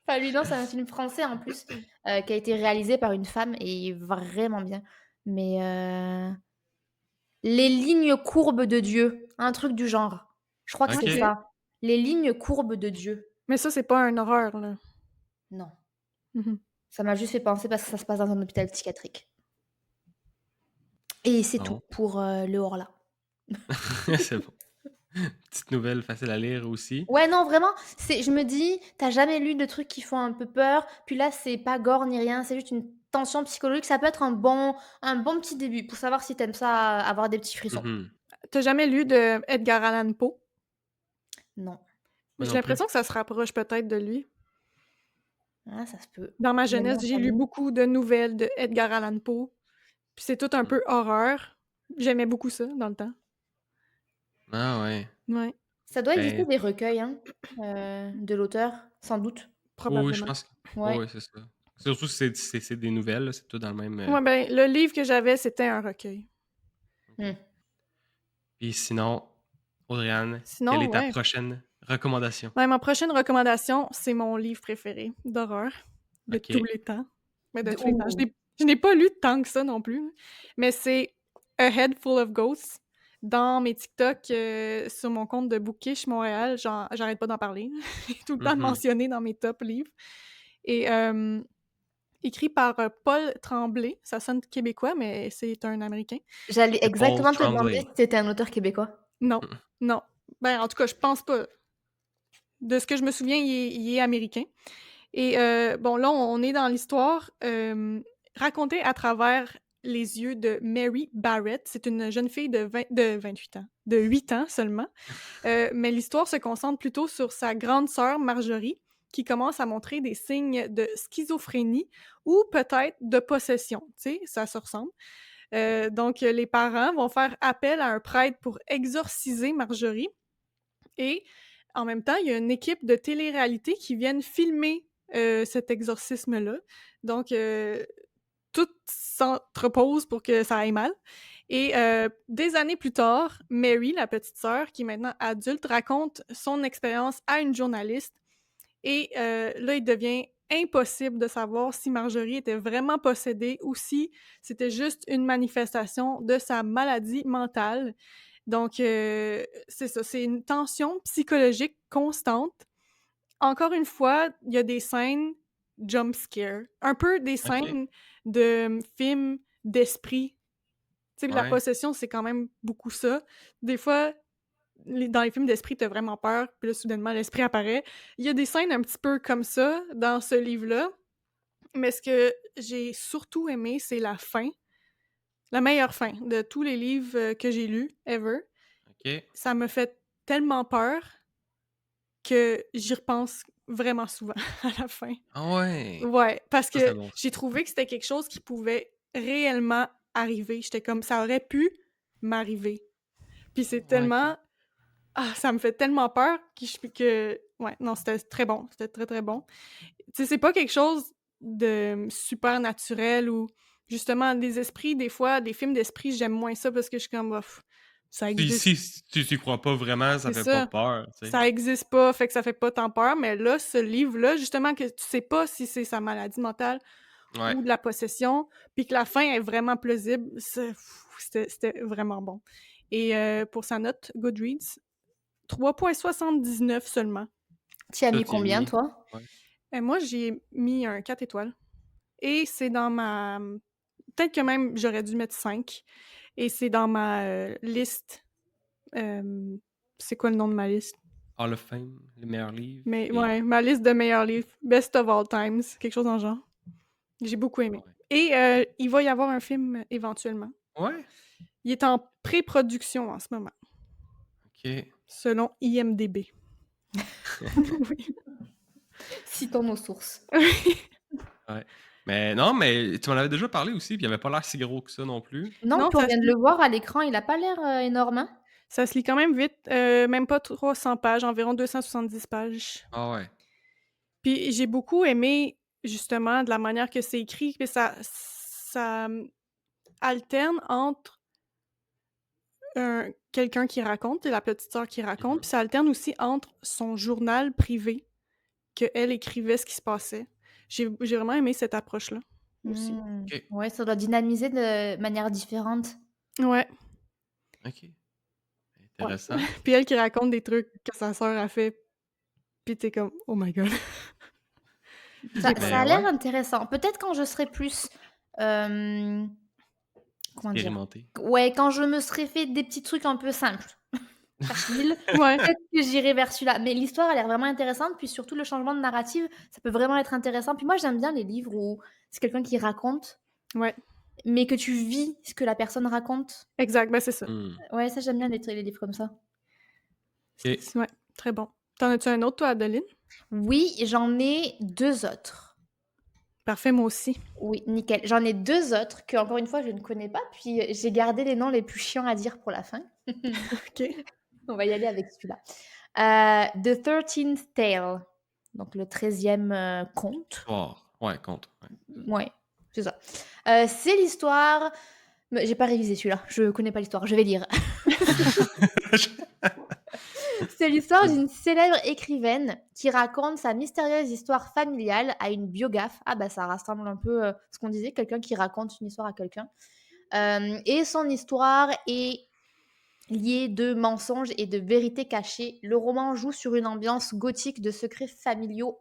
Pas lui, non, c'est un film français en plus, qui a été réalisé par une femme et il est vraiment bien. Mais, Les lignes courbes de Dieu, un truc du genre. Je crois que c'est OK. OK. ça. Les lignes courbes de Dieu. Mais ça, c'est pas un horreur, là. Non, Mmh mh. ça m'a juste fait penser parce que ça se passe dans un hôpital psychiatrique. Et c'est tout Bon. pour, le Horla. C'est bon. Petite nouvelle facile à lire aussi. Ouais, non, vraiment, c'est je me dis: «Tu as jamais lu de trucs qui font un peu peur?» Puis là, c'est pas gore ni rien, c'est juste une tension psychologique. Ça peut être un bon petit début pour savoir si tu aimes ça, avoir des petits frissons. Mmh. Tu as jamais lu de Edgar Allan Poe? Non. Moi J'ai non plus. l'impression que ça se rapproche peut-être de lui. Ah, ça se peut. Dans ma J'aime jeunesse, bien j'ai lu famille. beaucoup de nouvelles de Edgar Allan Poe, puis c'est tout un Mmh. peu horreur. J'aimais beaucoup ça dans le temps. Ah ouais. Ouais, Ça doit exister Ben, des recueils, hein, de l'auteur, sans doute. oui, je probablement. pense que oui, Ouais. oui, c'est ça. Surtout si c'est des nouvelles, là, c'est tout dans le même, Ouais, ben, le livre que j'avais, c'était un recueil. OK. Mmh. Puis sinon, Audrey-Anne, quelle Sinon, est ta ouais. prochaine recommandation? Ouais, ma prochaine recommandation, c'est mon livre préféré d'horreur de tous OK. les temps. Ben, de tous les temps. Ouh! Je n'ai pas lu tant que ça non plus, mais c'est A Head Full of Ghosts. Dans mes TikTok, sur mon compte de Bookish Montréal, j'arrête pas d'en parler. Tout le temps de Mmh. mentionner dans mes top livres et écrit par, Paul Tremblay. Ça sonne québécois, mais c'est un Américain. J'allais C'est Paul exactement te demander Tremblay. si c'était un auteur québécois. Non, Mmh. non. Ben, en tout cas, je pense pas. De ce que je me souviens, il est américain. Et bon, là, on est dans l'histoire, racontée à travers les yeux de Mary Barrett. C'est une jeune fille de 28 ans, de 8 ans seulement. Mais l'histoire se concentre plutôt sur sa grande sœur Marjorie, qui commence à montrer des signes de schizophrénie ou peut-être de possession, tu sais, ça se ressemble. Donc les parents vont faire appel à un prêtre pour exorciser Marjorie et en même temps, il y a une équipe de télé-réalité qui viennent filmer, cet exorcisme-là. Donc tout s'entrepose pour que ça aille mal et des années plus tard, Mary, la petite sœur, qui est maintenant adulte, raconte son expérience à une journaliste et là, il devient impossible de savoir si Marjorie était vraiment possédée ou si c'était juste une manifestation de sa maladie mentale. Donc c'est ça, c'est une tension psychologique constante. Encore une fois, il y a des scènes jump scare, un peu des OK. scènes de, films d'esprit. Tu sais, la Ouais. possession, c'est quand même beaucoup ça. Des fois, dans les films d'esprit, t'as vraiment peur, puis là, soudainement, l'esprit apparaît. Il y a des scènes un petit peu comme ça dans ce livre-là, mais ce que j'ai surtout aimé, c'est la fin, la meilleure fin de tous les livres que j'ai lus, ever. OK. Ça me fait tellement peur que j'y repense vraiment souvent à la fin. Ah ouais! Ouais, parce Ça, c'est que bon j'ai ça. trouvé que c'était quelque chose qui pouvait réellement arriver. J'étais comme: «Ça aurait pu m'arriver». Puis c'est Ouais, OK. tellement ça me fait tellement peur que ouais, non, c'était très bon, c'était très, très bon. Tu sais, c'est pas quelque chose de super naturel ou justement des esprits, des fois, des films d'esprit, j'aime moins ça parce que je suis comme: «Bof, ça existe». Si tu y crois pas vraiment, ça C'est fait pas ça. peur, tu sais. Ça existe pas, fait que ça fait pas tant peur, mais là, ce livre-là, justement, que tu sais pas si c'est sa maladie mentale Ouais. ou de la possession, puis que la fin est vraiment plausible, c'était vraiment bon. Et pour sa note Goodreads, 3,79 seulement. Tu y as Toi, mis tu y as combien, mis toi? ouais. Et moi, j'ai mis un 4 étoiles et c'est dans ma, peut-être que même j'aurais dû mettre 5. Et c'est dans ma liste. C'est quoi le nom de ma liste? Hall of Fame, les meilleurs livres. Mais et- ouais, ma liste de meilleurs livres. Best of all times. Quelque chose dans le genre. J'ai beaucoup aimé. Ouais. Et il va y avoir un film éventuellement. Ouais. Il est en pré-production en ce moment, OK. selon IMDb. Oui. Citons nos sources. Ouais. Mais non, mais tu m'en avais déjà parlé aussi, puis il avait pas l'air si gros que ça non plus. Non, Non, puis on ça vient se de lit, le voir à l'écran, il a pas l'air énorme, hein? ça se lit quand même vite. Même pas 300 pages, environ 270 pages. Ah ouais. Puis j'ai beaucoup aimé, justement, de la manière que c'est écrit, puis ça alterne entre quelqu'un qui raconte et la petite sœur qui raconte, Mhm. puis ça alterne aussi entre son journal privé, qu'elle écrivait ce qui se passait. J'ai vraiment aimé cette approche-là aussi. OK. Ouais, ça doit dynamiser de manière différente. Ouais. OK. Intéressant. Puis elle qui raconte des trucs que sa sœur a fait, puis t'es comme « Oh my God! » Ça Ben a l'air ouais. intéressant. Peut-être quand je serai plus... comment dire? Expérimenté. Ouais, quand je me serais fait des petits trucs un peu simples. Facile. Ouais, Peut-être que j'irai vers celui-là. Mais l'histoire a l'air vraiment intéressante. Puis surtout, le changement de narrative, ça peut vraiment être intéressant. Puis moi, j'aime bien les livres où c'est quelqu'un qui raconte, ouais, mais que tu vis ce que la personne raconte. exact, ben c'est ça. Hmm. Ouais, ça, j'aime bien les livres comme ça. OK. Ouais, très bon. T'en as-tu un autre, toi, Adeline? Oui, j'en ai 2 autres. Parfait, moi aussi. Oui, nickel. J'en ai 2 autres que, encore une fois, je ne connais pas. Puis j'ai gardé les noms les plus chiants à dire pour la fin. OK. On va y aller avec celui-là. The 13th Tale. Donc le 13e conte. Histoire. Ouais, contre. Ouais. Ouais, c'est ça. C'est l'histoire... Mais j'ai pas révisé celui-là. Je connais pas l'histoire. Je vais lire. C'est l'histoire d'une célèbre écrivaine qui raconte sa mystérieuse histoire familiale à une biographe. Ah bah ça rassemble un peu ce qu'on disait, quelqu'un qui raconte une histoire à quelqu'un. Et son histoire est liée de mensonges et de vérités cachées. Le roman joue sur une ambiance gothique de secrets familiaux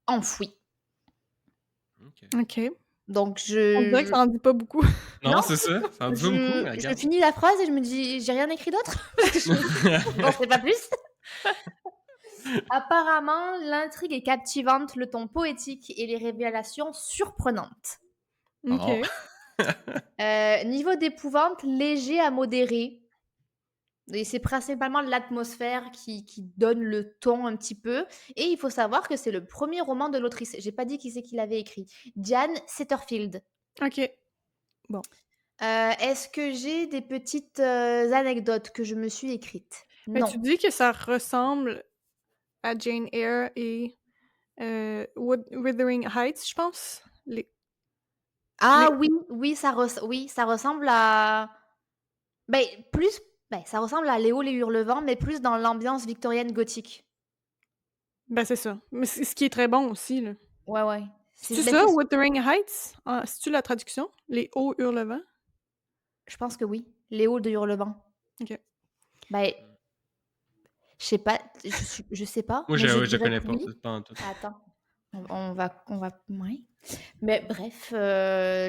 enfouis. OK. OK. Donc On dirait que ça en dit pas beaucoup. Non, Non, c'est ça. Ça en dit pas beaucoup, mais je regarde. finis la phrase et je me dis, j'ai rien écrit d'autre parce que je n'en sais pas plus. Apparemment, l'intrigue est captivante, le ton poétique et les révélations surprenantes. OK. Oh. Niveau d'épouvante, léger à modéré. Et c'est principalement l'atmosphère qui donne le ton un petit peu. Et il faut savoir que c'est le premier roman de l'autrice. J'ai pas dit qui c'est qui l'avait écrit. Diane Setterfield. OK. Bon. Est-ce que j'ai des petites anecdotes que je me suis écrites? Mais Non. tu dis que ça ressemble à Jane Eyre et Wuthering Heights, je pense? Ah Les- oui, oui, ça ressemble à... Ben, plus... Ben, ça ressemble à Léo les Hurlevents, mais plus dans l'ambiance victorienne gothique. Ben, c'est ça. Mais c'est ce qui est très bon aussi, là. Ouais, ouais. C'est-tu Ben, ça, Wuthering Heights? Ah, c'est-tu la traduction? Les hauts hurlevents? je pense que oui. Léo de Hurlevent. OK. Ben, je sais pas, je sais pas, Moi, mais je je dirais connais que pas. oui. Pas en tout. Attends, ouais. Mais bref,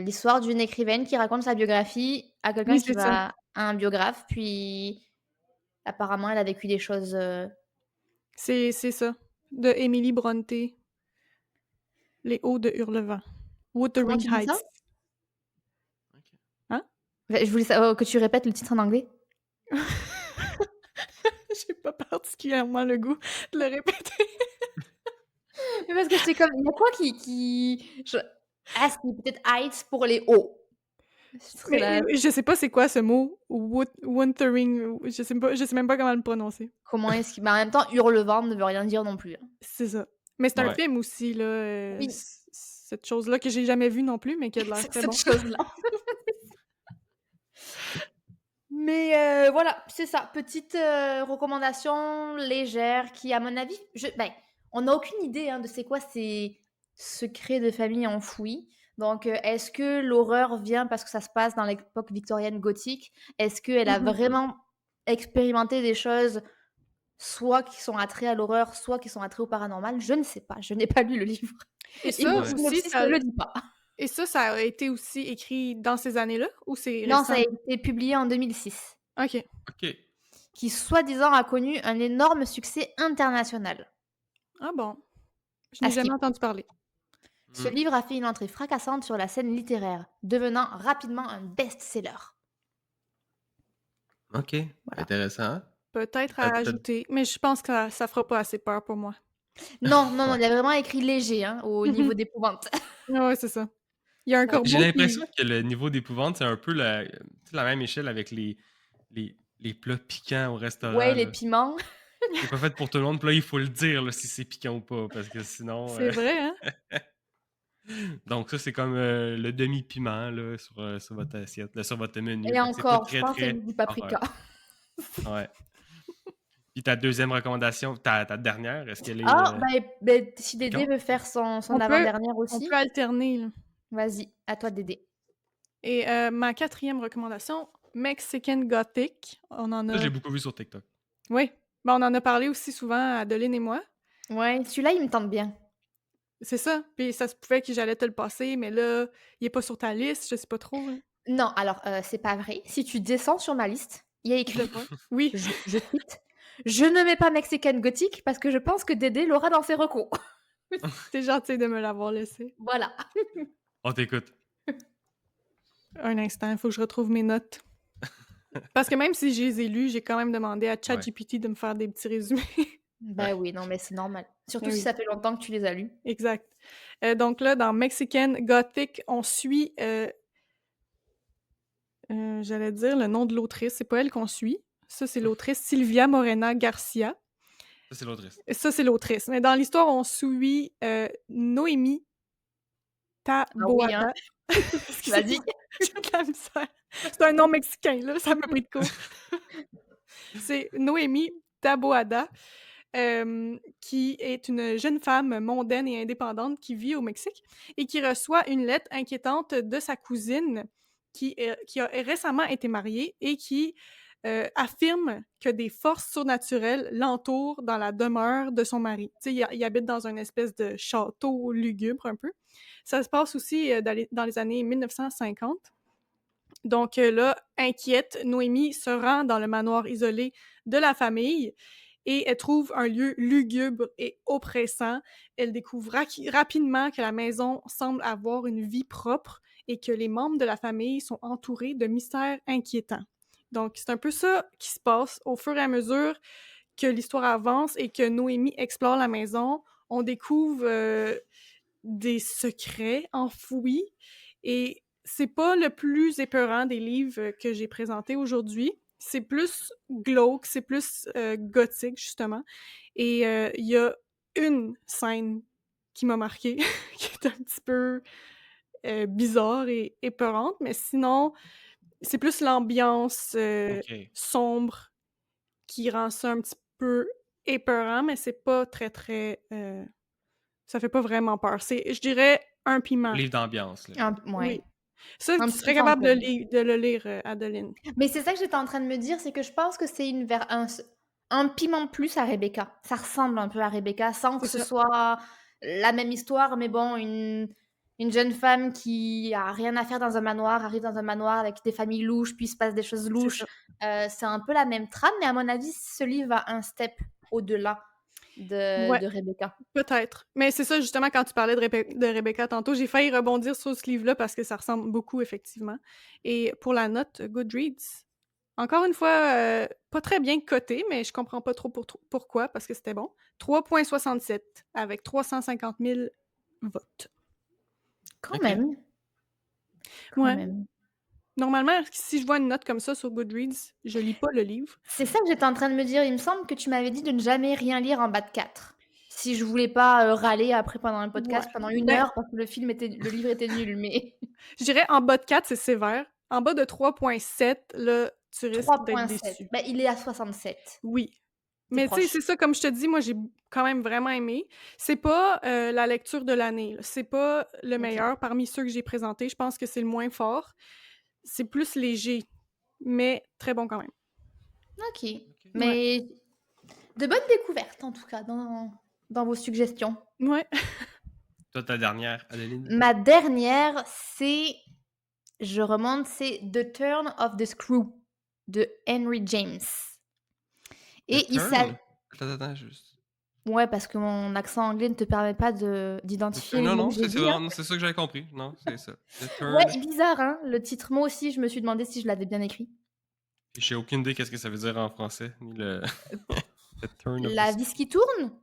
l'histoire d'une écrivaine qui raconte sa biographie à quelqu'un Oui, qui c'est ça. va à un biographe, puis apparemment elle a vécu des choses... C'est ça. De Emily Bronte. Les hauts de Hurlevent. Comment Wuthering tu dis ça? Heights. Hein? Je voulais que tu répètes le titre en anglais. J'ai pas particulièrement le goût de le répéter. Mais parce que c'est comme, il y a quoi Ah, c'est peut-être Heights pour les hauts. Ce serait Mais je sais pas c'est quoi ce mot. Wuthering. Je sais même pas comment le prononcer. Comment est-ce qu'il... Mais en même temps, Hurlevent ne veut rien dire non plus. C'est ça. Mais c'est un Ouais. film aussi, là. Oui. Cette chose-là que j'ai jamais vue non plus, mais qui a de l'air très Cette bon. chose-là. Mais voilà, c'est ça. Petite recommandation légère qui, à mon avis, on n'a aucune idée de c'est quoi ces secrets de famille enfouis. Donc, est-ce que l'horreur vient parce que ça se passe dans l'époque victorienne gothique? Est-ce qu'elle a Mhm. vraiment expérimenté des choses, soit qui sont attraits à l'horreur, soit qui sont attraits au paranormal? Je ne sais pas. Je n'ai pas lu le livre. Et Et ça le aussi, synopsis ça, ne le dit pas. Et ça a été aussi écrit dans ces années-là ou c'est Non, ça récent? a été publié en 2006, OK. OK. qui soi-disant a connu un énorme succès international. Ah bon, je À n'ai ce qui jamais entendu parler. Ce Mmh. livre a fait une entrée fracassante sur la scène littéraire, devenant rapidement un best-seller. OK, Voilà. intéressant. Hein? Peut-être à T'as ajouter, mais je pense que ça fera pas assez peur pour moi. Non, non, non, ouais. il y a vraiment écrit léger, hein, au Mmh. niveau d'épouvante. Ouais, c'est ça. Il y a un Ouais. J'ai corbeau l'impression qui que le niveau d'épouvante, c'est un peu tu sais, la même échelle avec les plats piquants au Ouais, restaurant, les là. piments. C'est pas fait pour tout le monde, puis là, il faut le dire, là, si c'est piquant ou pas, parce que sinon, c'est vrai, hein? donc ça, c'est comme, le demi-piment, là, sur votre assiette, là, sur votre menu. Et Fait que c'est pas encore, je très, pense que c'est très du horreur. paprika. Ouais. Puis ta deuxième recommandation, ta dernière, est-ce qu'elle est, Ah, bah, si Dédé piquante? veut faire son On peut avant-dernière on peut aussi, alterner, là. vas-y, à toi Dédé. Et ma 4e recommandation, Mexican Gothic. On en Ça, je a l'ai beaucoup vu sur TikTok. oui, ben, on en a parlé aussi souvent, Adeline et moi. Ouais, celui-là, il me tente bien. C'est ça, puis ça se pouvait que j'allais te le passer, mais là, il est pas sur ta liste, je sais pas trop, là. Non, alors, c'est pas vrai. Si tu descends sur ma liste, il y a Je le écrit, vois. Oui, je cite: «Je ne mets pas Mexican Gothic parce que je pense que Dédé l'aura dans ses recos». c'est gentil de me l'avoir laissé. Voilà. On t'écoute. Un instant, il faut que je retrouve mes notes. Parce que même si je les ai lus, j'ai quand même demandé à Ouais. ChatGPT de me faire des petits résumés. Bah oui, non, mais c'est normal. Surtout Eh si oui, ça fait longtemps que tu les as lus. exact. Donc là, dans Mexican Gothic, on suit, j'allais dire le nom de l'autrice, c'est pas elle qu'on suit. Ça, c'est l'autrice Sylvia Morena Garcia. Ça, c'est l'autrice. Ça, c'est l'autrice. Mais dans l'histoire, on suit, Noémie Ah oui, hein, Taboada. vas-y. Excusez-moi, j'ai de la misère. C'est un nom mexicain, là, ça m'a pris de court. C'est Noémie Taboada, qui est une jeune femme mondaine et indépendante qui vit au Mexique et qui reçoit une lettre inquiétante de sa cousine qui a récemment été mariée et qui affirme que des forces surnaturelles l'entourent dans la demeure de son mari. Tu sais, il habite dans une espèce de château lugubre un peu. Ça se passe aussi dans les années 1950. Donc là, inquiète, Noémie se rend dans le manoir isolé de la famille et elle trouve un lieu lugubre et oppressant. Elle découvre rapidement que la maison semble avoir une vie propre et que les membres de la famille sont entourés de mystères inquiétants. Donc, c'est un peu ça qui se passe au fur et à mesure que l'histoire avance et que Noémie explore la maison. On découvre des secrets enfouis et c'est pas le plus épeurant des livres que j'ai présentés aujourd'hui. C'est plus glauque, c'est plus gothique, justement. Et il y a une scène qui m'a marquée, qui est un petit peu bizarre et épeurante, mais sinon, c'est plus l'ambiance OK. sombre qui rend ça un petit peu épeurant, mais c'est pas très, très... ça fait pas vraiment peur. C'est, je dirais, un Un piment. livre d'ambiance, là. Ouais, Oui. Ça, un tu petit serais capable fantôme. de le lire, Adeline. Mais c'est ça que j'étais en train de me dire, c'est que je pense que c'est un piment de plus à Rebecca. Ça ressemble un peu à Rebecca, sans que C'est ce ça. soit la même histoire, mais bon, une jeune femme qui a rien à faire dans un manoir, arrive dans un manoir avec des familles louches, puis il se passe des choses C'est louches. ça. C'est un peu la même trame, mais à mon avis, ce livre va un step au-delà Ouais, de Rebecca. peut-être. Mais c'est ça, justement, quand tu parlais de Rebecca tantôt, j'ai failli rebondir sur ce livre-là parce que ça ressemble beaucoup, effectivement. Et pour la note Goodreads, encore une fois, pas très bien coté, mais je comprends pas trop pourquoi, parce que c'était bon. 3,67 avec 350 000 votes. Quand OK. même, quand Ouais. même. Normalement, si je vois une note comme ça sur Goodreads, je lis pas le livre. C'est ça que j'étais en train de me dire. Il me semble que tu m'avais dit de ne jamais rien lire en bas de 4. Si je voulais pas, râler après pendant un Ouais. podcast pendant 1 Ben, heure parce que le livre était nul, mais je dirais en bas de 4, c'est sévère. En bas de 3,7, là, tu risques d'être 3,7. déçu. Bah, il est à 67. Oui. C'est Mais tu sais, proche. c'est ça, comme je te dis, moi, j'ai quand même vraiment aimé. C'est pas la lecture de l'année, là. C'est pas le OK. meilleur parmi ceux que j'ai présentés. Je pense que c'est le moins fort. C'est plus léger, mais très bon quand même. OK. OK. Ouais. Mais de bonnes découvertes en tout cas dans vos suggestions. Ouais. Toi, ta dernière, Adeline? Ma dernière, je remonte, c'est The Turn of the Screw de Henry James. The Et il s'agit... Turn? Attends, juste. Ouais, parce que mon accent anglais ne te permet pas d'identifier les Non, mots non, que j'ai c'est dit, hein. non, c'est ça que j'avais compris. Non, c'est ça. The Ouais, Turn. bizarre, hein, le titre. Moi aussi, je me suis demandé si je l'avais bien écrit. J'ai aucune idée qu'est-ce que ça veut dire en français, ni le The Turn of the La vis Screw. qui tourne?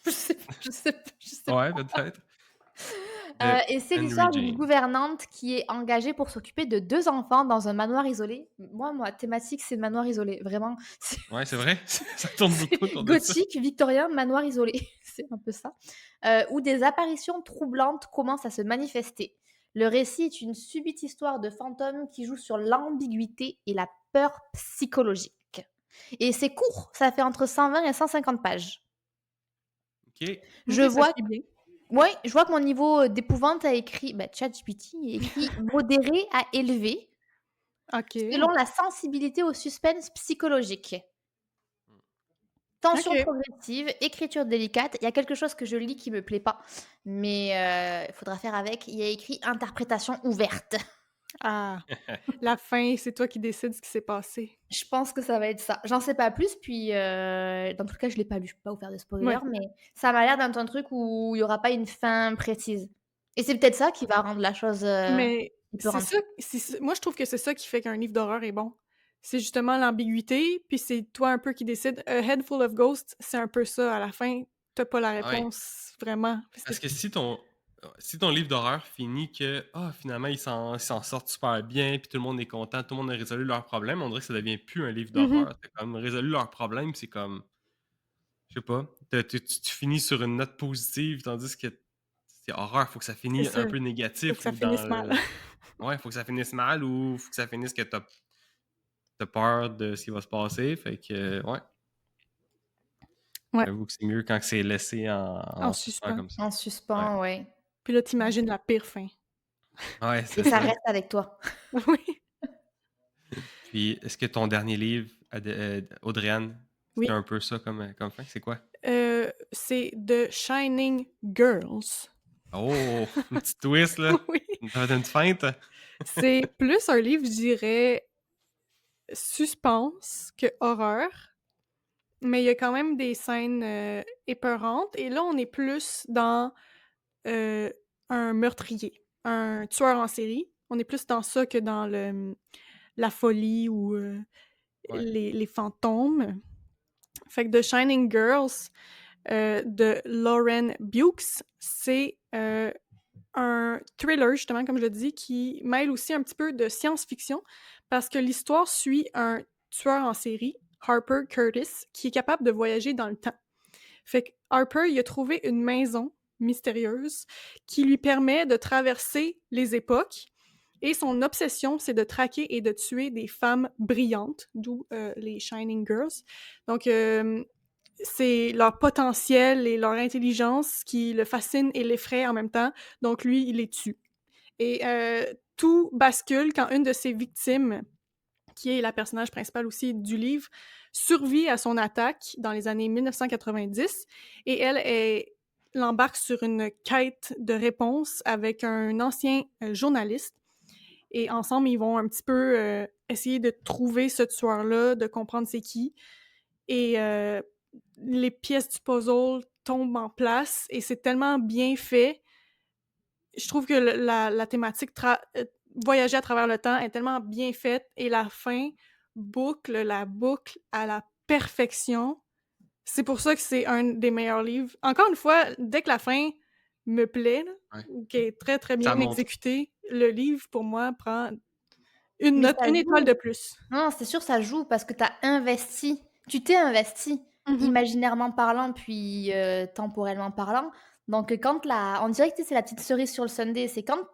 Je sais Ouais, peut-être. pas. De Et c'est Henry l'histoire d'une James. gouvernante qui est engagée pour s'occuper de 2 enfants dans un manoir isolé. Moi, ma thématique, c'est le manoir isolé, vraiment. C'est Ouais, c'est vrai. Ça tourne c'est beaucoup autour de ça. gothique, victorien, manoir isolé, c'est un peu ça. Où des apparitions troublantes commencent à se manifester. Le récit est une subite histoire de fantômes qui joue sur l'ambiguïté et la peur psychologique. Et c'est court, ça fait entre 120 et 150 pages. OK. Je OK, ça vois se lit bien. Ouais, je vois que mon niveau, d'épouvante a écrit ChatGPT a écrit modéré à élevé, OK. selon la sensibilité au suspense psychologique. Tension OK. progressive, écriture délicate. Il y a quelque chose que je lis qui me plaît pas, mais il faudra faire avec. Il y a écrit interprétation ouverte. Ah, la fin, c'est toi qui décides ce qui s'est passé. Je pense que ça va être ça. J'en sais pas plus, puis, dans tout cas, je l'ai pas lu. Je peux pas vous faire de spoilers, Ouais, mais ça m'a l'air d'être un truc où il y aura pas une fin précise. Et c'est peut-être ça qui va rendre la chose, mais c'est épeurante. ça moi, je trouve que c'est ça qui fait qu'un livre d'horreur est bon. C'est justement l'ambiguïté, puis c'est toi un peu qui décides. A Head Full of Ghosts, c'est un peu ça. À la fin, tu pas la Ouais. réponse vraiment. Parce que si ton livre d'horreur finit que finalement ils s'en sortent super bien, puis tout le monde est content, tout le monde a résolu leurs problèmes, on dirait que ça devient plus un livre Mmh. d'horreur. T'as comme résolu leurs problèmes, c'est comme je sais pas, tu finis sur une note positive, tandis que c'est horreur, faut que ça C'est finisse ça. un peu Faut que négatif ça ou dans finisse mal. le ouais, faut que ça finisse mal ou faut que ça finisse que t'as peur de ce qui va se passer. Fait que ouais, Ouais, j'avoue que c'est mieux quand c'est laissé en en suspens suspens. comme ça. En Ouais. suspens, ouais. Puis là, tu la pire fin. Ouais, c'est Et ça ça. reste avec toi. Oui, Puis, est-ce que ton dernier livre, Audrey-Anne, c'était oui. un peu ça comme fin? C'est quoi? C'est The Shining Girls. Oh! Une petite twist, là. Oui. T'as fait une feinte? C'est plus un livre, je dirais, suspense que horreur, mais il y a quand même des scènes, épeurantes et là, on est plus dans, heu, un meurtrier, un tueur en série. On est plus dans ça que dans la folie ou, Ouais. les fantômes. Fait que The Shining Girls, de Lauren Bukes, c'est, un thriller, justement, comme je le dis, qui mêle aussi un petit peu de science-fiction parce que l'histoire suit un tueur en série, Harper Curtis, qui est capable de voyager dans le temps. Fait que Harper, il a trouvé une maison mystérieuse qui lui permet de traverser les époques et son obsession, c'est de traquer et de tuer des femmes brillantes, d'où les Shining Girls. Donc, c'est leur potentiel et leur intelligence qui le fascinent et l'effraient en même temps. Donc lui, il les tue. Et tout bascule quand une de ses victimes, qui est la personnage principale aussi du livre, survit à son attaque dans les années 1990 et l'embarque sur une quête de réponse avec un ancien journaliste. Et ensemble, ils vont un petit peu essayer de trouver ce tueur-là, de comprendre c'est qui. Et les pièces du puzzle tombent en place et c'est tellement bien fait. Je trouve que la thématique voyager à travers le temps est tellement bien faite et la fin boucle la boucle à la perfection. C'est pour ça que c'est un des meilleurs livres. Encore une fois, dès que la fin me plaît, là, Ouais. ou qui est très, très bien Ça montre. exécutée, le livre, pour moi, prend Mais ça une étoile joue. de plus. Non, c'est sûr, ça joue parce que tu as investi. Tu t'es investi, Mhm. imaginairement parlant, puis temporellement parlant. Donc, quand on dirait que tu sais, c'est la petite cerise sur le sundae. C'est quand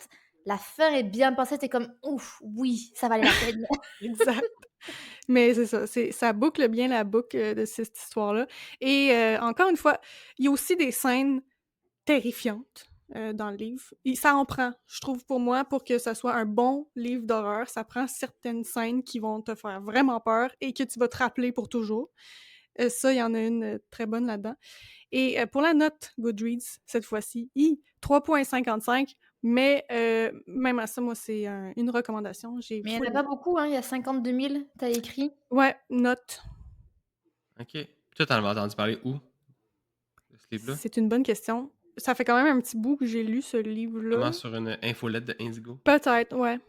la fin est bien pensée, t'es comme ouf, oui, ça valait la peine. Exact. Mais c'est ça, ça boucle bien la boucle de cette histoire-là. Et encore une fois, il y a aussi des scènes terrifiantes dans le livre. Et ça en prend, je trouve, pour moi, pour que ça soit un bon livre d'horreur. Ça prend certaines scènes qui vont te faire vraiment peur et que tu vas te rappeler pour toujours. Ça, il y en a une très bonne là-dedans. Et pour la note Goodreads, cette fois-ci, 3,55. Mais même à ça, moi, c'est une recommandation. J'ai Mais il n'y en full a pas beaucoup, hein, il y a 52 000, t'as écrit. Ouais, note. OK. Toi, t'en avais entendu parler où, de ce livre-là? C'est une bonne question. Ça fait quand même un petit bout que j'ai lu ce livre-là. Comment sur une infolette de Indigo? Peut-être, ouais.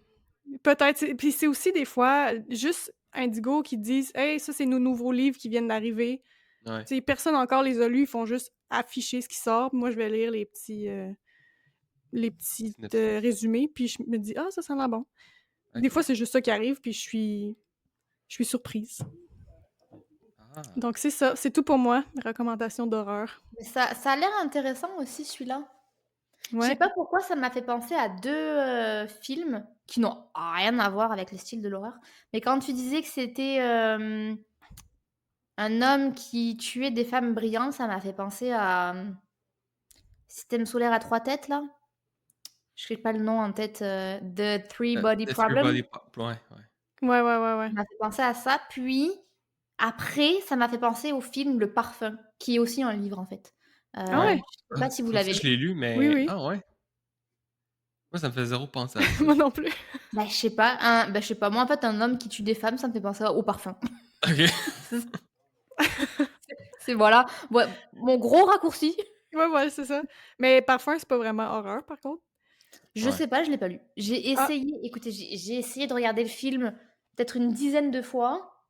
Peut-être. Puis c'est aussi des fois juste Indigo qui disent Hey, ça, c'est nos nouveaux livres qui viennent d'arriver. Ouais. Tu sais, personne encore les a lus, ils font juste afficher ce qui sort. Moi, je vais lire les petits Synopsis. résumés, puis je me dis Ah, ça sent l'air bon. Des OK. fois, c'est juste ça qui arrive, puis je suis surprise. Ah. Donc, c'est ça. C'est tout pour moi. Recommandation d'horreur. Mais ça a l'air intéressant aussi, celui-là. Je sais Ouais. pas pourquoi ça m'a fait penser à 2 films qui n'ont rien à voir avec le style de l'horreur. Mais quand tu disais que c'était un homme qui tuait des femmes brillantes, ça m'a fait penser à Système solaire à 3 têtes, là. Je n'ai pas le nom en tête. The Three Body The Three Problem. Body Pop. Ouais. Ouais. Ça m'a fait penser à ça. Puis, après, ça m'a fait penser au film Le Parfum, qui est aussi un livre, en fait. Ah ouais? Je sais pas si vous Ça l'avez aussi, je lu. l'ai lu, mais... Oui, oui. Ah ouais? Moi, ça me fait zéro penser à ça. Moi non plus. Bah, je sais pas. Je sais pas. Moi, en fait, un homme qui tue des femmes, ça me fait penser au parfum. OK. C'est voilà. Ouais, mon gros raccourci. Ouais, c'est ça. Mais Parfum, c'est pas vraiment horreur, par contre. Je Ouais. sais pas, je l'ai pas lu. J'ai Ah. essayé, écoutez, j'ai essayé de regarder le film peut-être une dizaine de fois.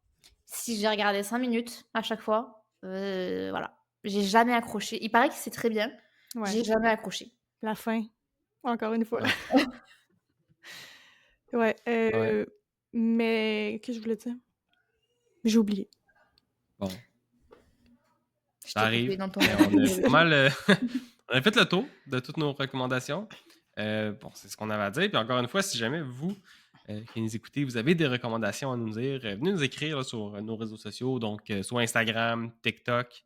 Si j'ai regardé 5 minutes à chaque fois, voilà. J'ai jamais accroché. Il paraît que c'est très bien. Ouais. J'ai jamais accroché. La fin. Encore une fois. Ouais. Ouais. Ouais. Mais qu'est-ce que je voulais dire? J'ai oublié. Bon, Je ça t'ai arrive. coupé dans ton Mais on a désolée. pas mal... on a fait le tour de toutes nos recommandations. Bon, c'est ce qu'on avait à dire. Puis encore une fois, si jamais vous, qui nous écoutez, vous avez des recommandations à nous dire, venez nous écrire là, sur nos réseaux sociaux, donc soit Instagram, TikTok,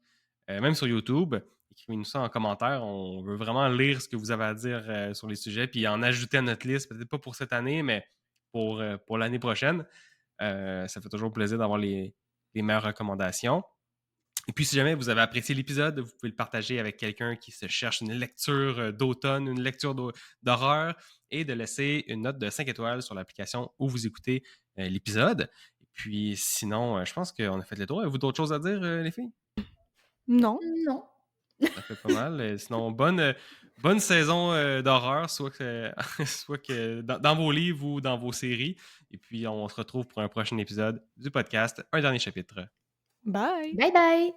même sur YouTube. Écrivez-nous ça en commentaire. On veut vraiment lire ce que vous avez à dire sur les sujets, puis en ajouter à notre liste, peut-être pas pour cette année, mais pour l'année prochaine. Ça fait toujours plaisir d'avoir les meilleures recommandations. Et puis, si jamais vous avez apprécié l'épisode, vous pouvez le partager avec quelqu'un qui se cherche une lecture d'automne, une lecture d'horreur, et de laisser une note de 5 étoiles sur l'application où vous écoutez l'épisode. Et puis, sinon, je pense qu'on a fait le tour. Avez-vous d'autres choses à dire, les filles? Non. Non. Ça fait pas mal. Sinon, bonne saison d'horreur, soit que dans vos livres ou dans vos séries. Et puis, on se retrouve pour un prochain épisode du podcast, un dernier chapitre. Bye! Bye bye.